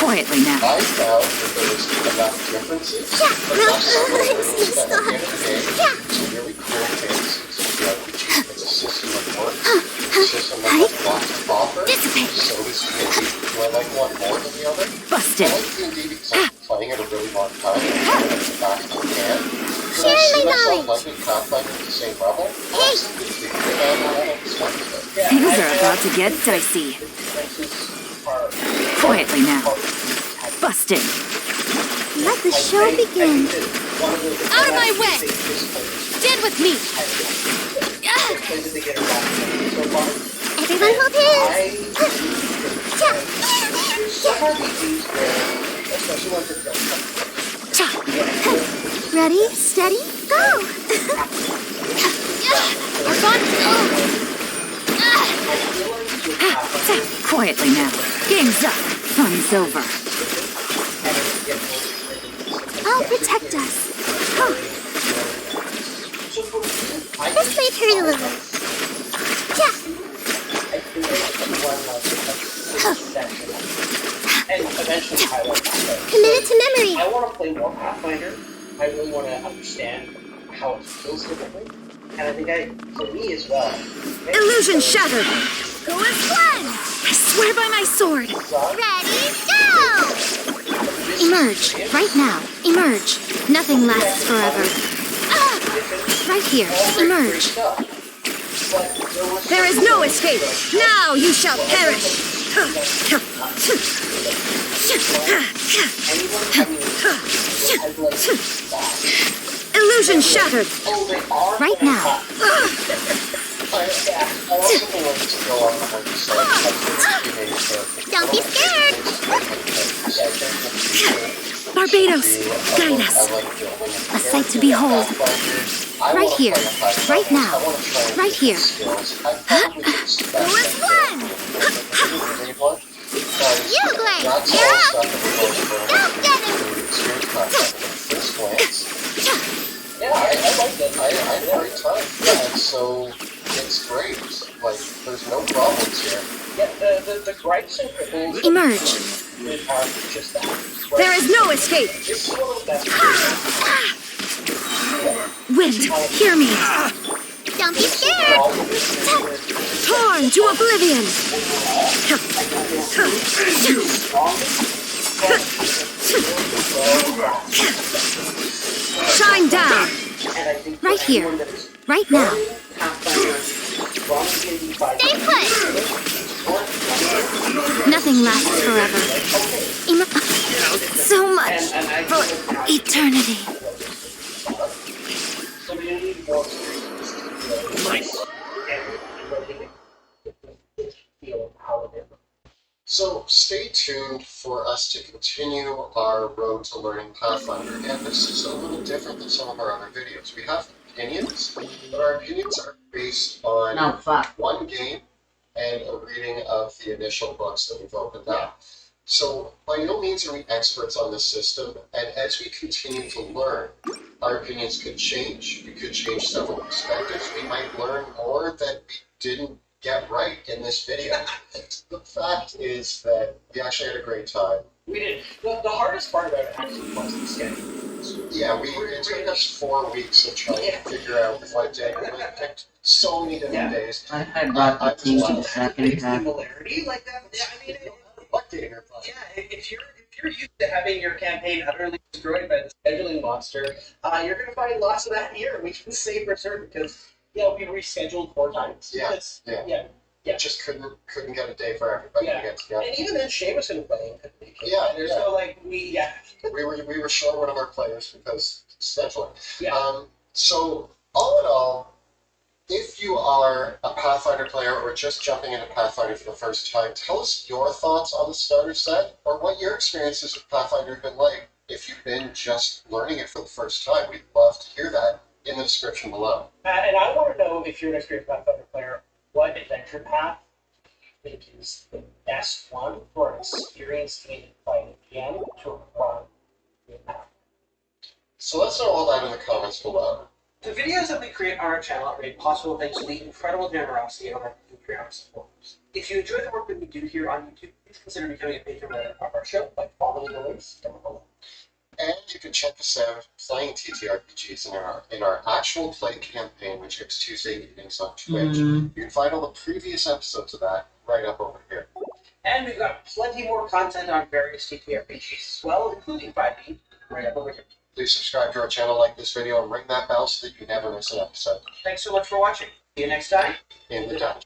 Quietly now. I found that there was enough differences, Yeah, but no, not so much it's difference that at the end of the day, Yeah. it's a really cool fantasy. It's a system of work, a system that has lots to offer. Dissipate. So does D&D. Do I like one more than the other? Busted. I like D&D because I've been playing it a really long time and it's back in the can. Could I Sharing see my myself knowledge. liking Pathfinder at the same level? Absolutely. And I don't start with it. Things are about to get dicey. Quietly now. Busted. Let the show begin. Out of my way! Stand with me. Everyone hold hands. Ready, steady, go! Have fun. Quietly now. Game's up. Fun's over. I'll protect us. Huh. This might hurt a little. And eventually I will. Commit it to memory. I want to play more Pathfinder. I really want to understand how it feels differently. And I think for me as well. Illusion shattered. Go as one. I swear by my sword. Ready, go! Emerge. Right now. Emerge. Nothing lasts forever. Right here. Emerge. There is no escape. Now you shall perish. Illusion shattered. Right now. Don't be scared. Barbados, guide us. A sight to behold. Right here. Right now. Right here. Go as one. You, Glenn. You're up. Go get him. Yeah, I like it. I had a great time. Yeah, so it's great. Like, there's no problems here. Yeah, the gripes and quibbles Emerge. are just that. There is no escape. It's one of the best. Wind, hear me. Don't be scared. Torn to oblivion. Shine down. Right here. Right now. Stay put. Nothing lasts forever. So much for eternity. So stay tuned for us to continue our road to learning Pathfinder. And this is a little different than some of our other videos. We have opinions, but our opinions are based on No, fuck. one game and a reading of the initial books that we've opened up. So by no means are we experts on the system, and as we continue to learn, our opinions could change. We could change several perspectives. We might learn more that we didn't get right in this video. The fact is that we actually had a great time. We did. The hardest part about it actually was the schedule. Yeah, it took us 4 weeks of trying to figure out what day. We picked so many different days. I brought the team to the second half. Similarity like that. Yeah, I mean, What game you're playing? yeah. If you're used to having your campaign utterly destroyed by the scheduling monster, you're gonna find lots of that here. We can say for certain because we rescheduled 4 times. Yeah, That's- yeah. yeah. Just couldn't get a day for everybody Yeah. to get together. And even then, Seamus couldn't play and couldn't make it. Yeah, There's yeah. no like we We were short one of our players because scheduling. Yeah. So, all in all, if you are a Pathfinder player or just jumping into Pathfinder for the first time, tell us your thoughts on the starter set or what your experiences with Pathfinder have been like. If you've been just learning it for the first time, we'd love to hear that in the description below. And I want to know, if you're an experienced Pathfinder player, what adventure path you think is the best one for an experienced game playing again to run the path. So let's know all that in the comments below. The videos that we create on our channel are made possible thanks to the incredible generosity of our Patreon supporters. If you enjoy the work that we do here on YouTube, please consider becoming a patron of our show by following the links down below. And you can check us out playing TTRPGs in our actual play campaign, which airs Tuesday evenings on Twitch. You can find all the previous episodes of that right up over here. And we've got plenty more content on various TTRPGs as well, including 5e, right up over here. Please subscribe to our channel, like this video, and ring that bell so that you never miss an episode. Thanks so much for watching. See you next time. In the dungeon.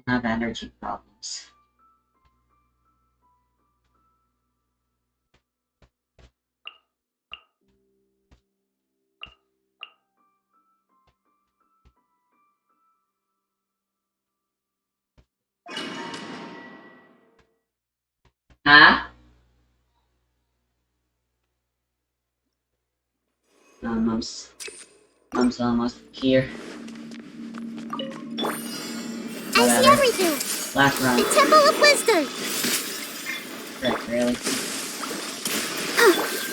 I have energy problems. Huh? No, Mom's almost here. I see everything. Last round. The Temple of Wisdom. Frick, really?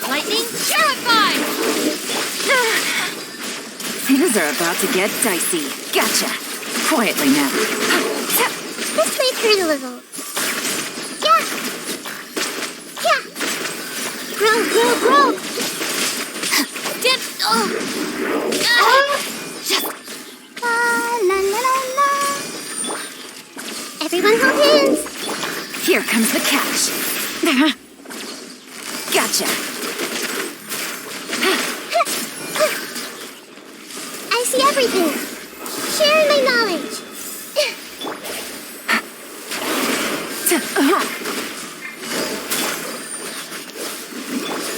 Lightning purified. Things are about to get dicey. Gotcha. Quietly now. This may hurt a little. Yeah. Yeah. Grow. Dip. La la la la. Everyone hold hands. Here comes the catch. Gotcha. I see everything. Sharing my knowledge.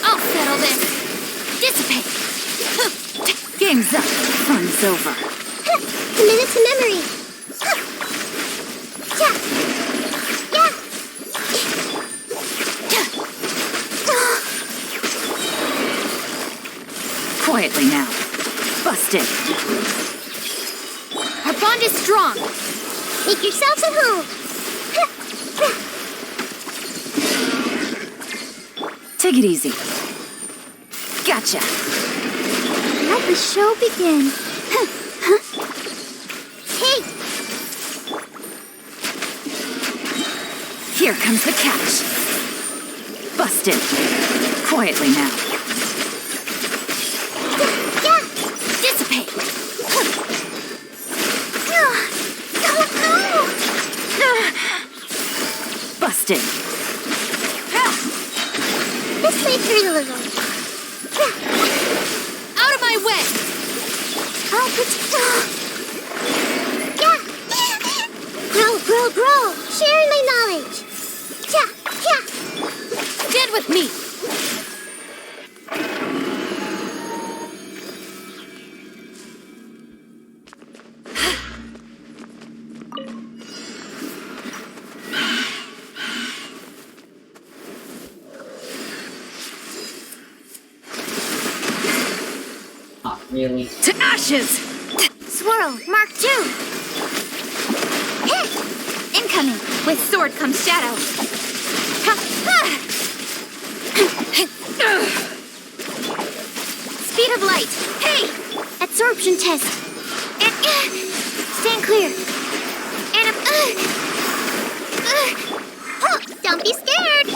I'll settle this. Dissipate. Game's up. Fun's over. Commit it to memory. Quietly now. Busted. Our bond is strong. Make yourselves at home. Take it easy. Gotcha. Let the show begin. Hey! Here comes the catch. Busted. Quietly now. Yeah! Dissipate! Busted. This may hurt a little. Out of my way! I'll grow! Sharing my knowledge! Stand with me! Really? To ashes! Swirl, Mark 2. Hit! Incoming. With sword comes shadow. Ha! Ha! Speed of light. Hey! Absorption test. And stand clear. And oh, don't be scared.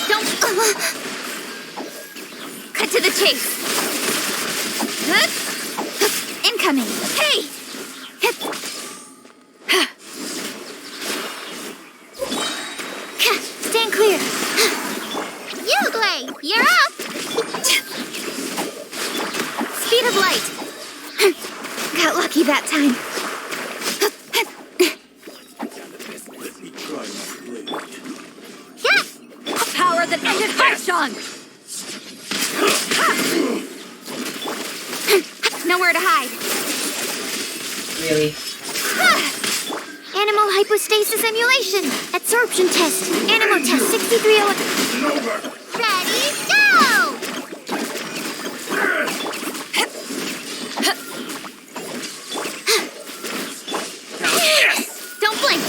Don't. Cut to the chase. Incoming. Hey! Stand clear. Yuglei, you're up. Speed of light. Got lucky that time. Let me try my blade. Yeah! Power that ended Harshan! Nowhere to hide. Really? Animal hypostasis emulation. Absorption test. Animal test 6301. Ready, go! Don't blink.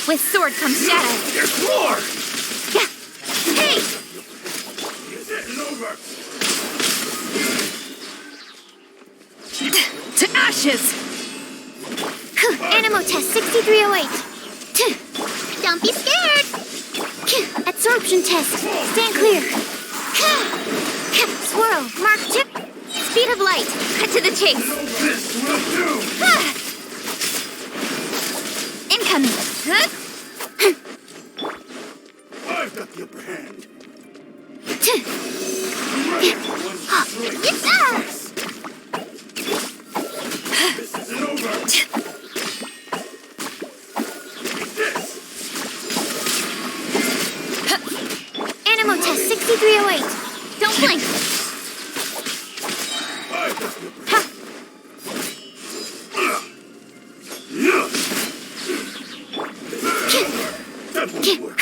With sword comes shadow. There's more! Yeah. Hey! Is it over? To ashes! Animal test 6308. Don't be scared. Absorption test. Stand clear. Swirl. Mark 2. Speed of light. Cut to the chase. This will do! Incoming. I've got the upper hand. This isn't over! Animal test 6308. Don't blink. I've got the upper Ha. That won't work.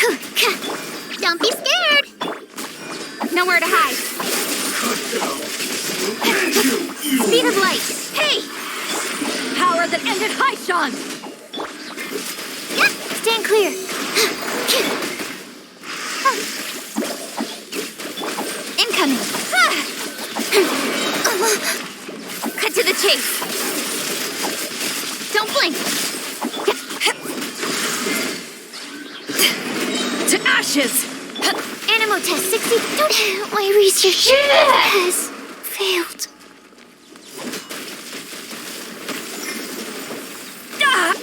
Don't be scared. Nowhere to hide. Speed of light. Hey! Power that ended Haishan! Yeah, stand clear. Incoming. Cut to the chase. Don't blink. To ashes! Animal test 60. Don't. My research has failed. Ah!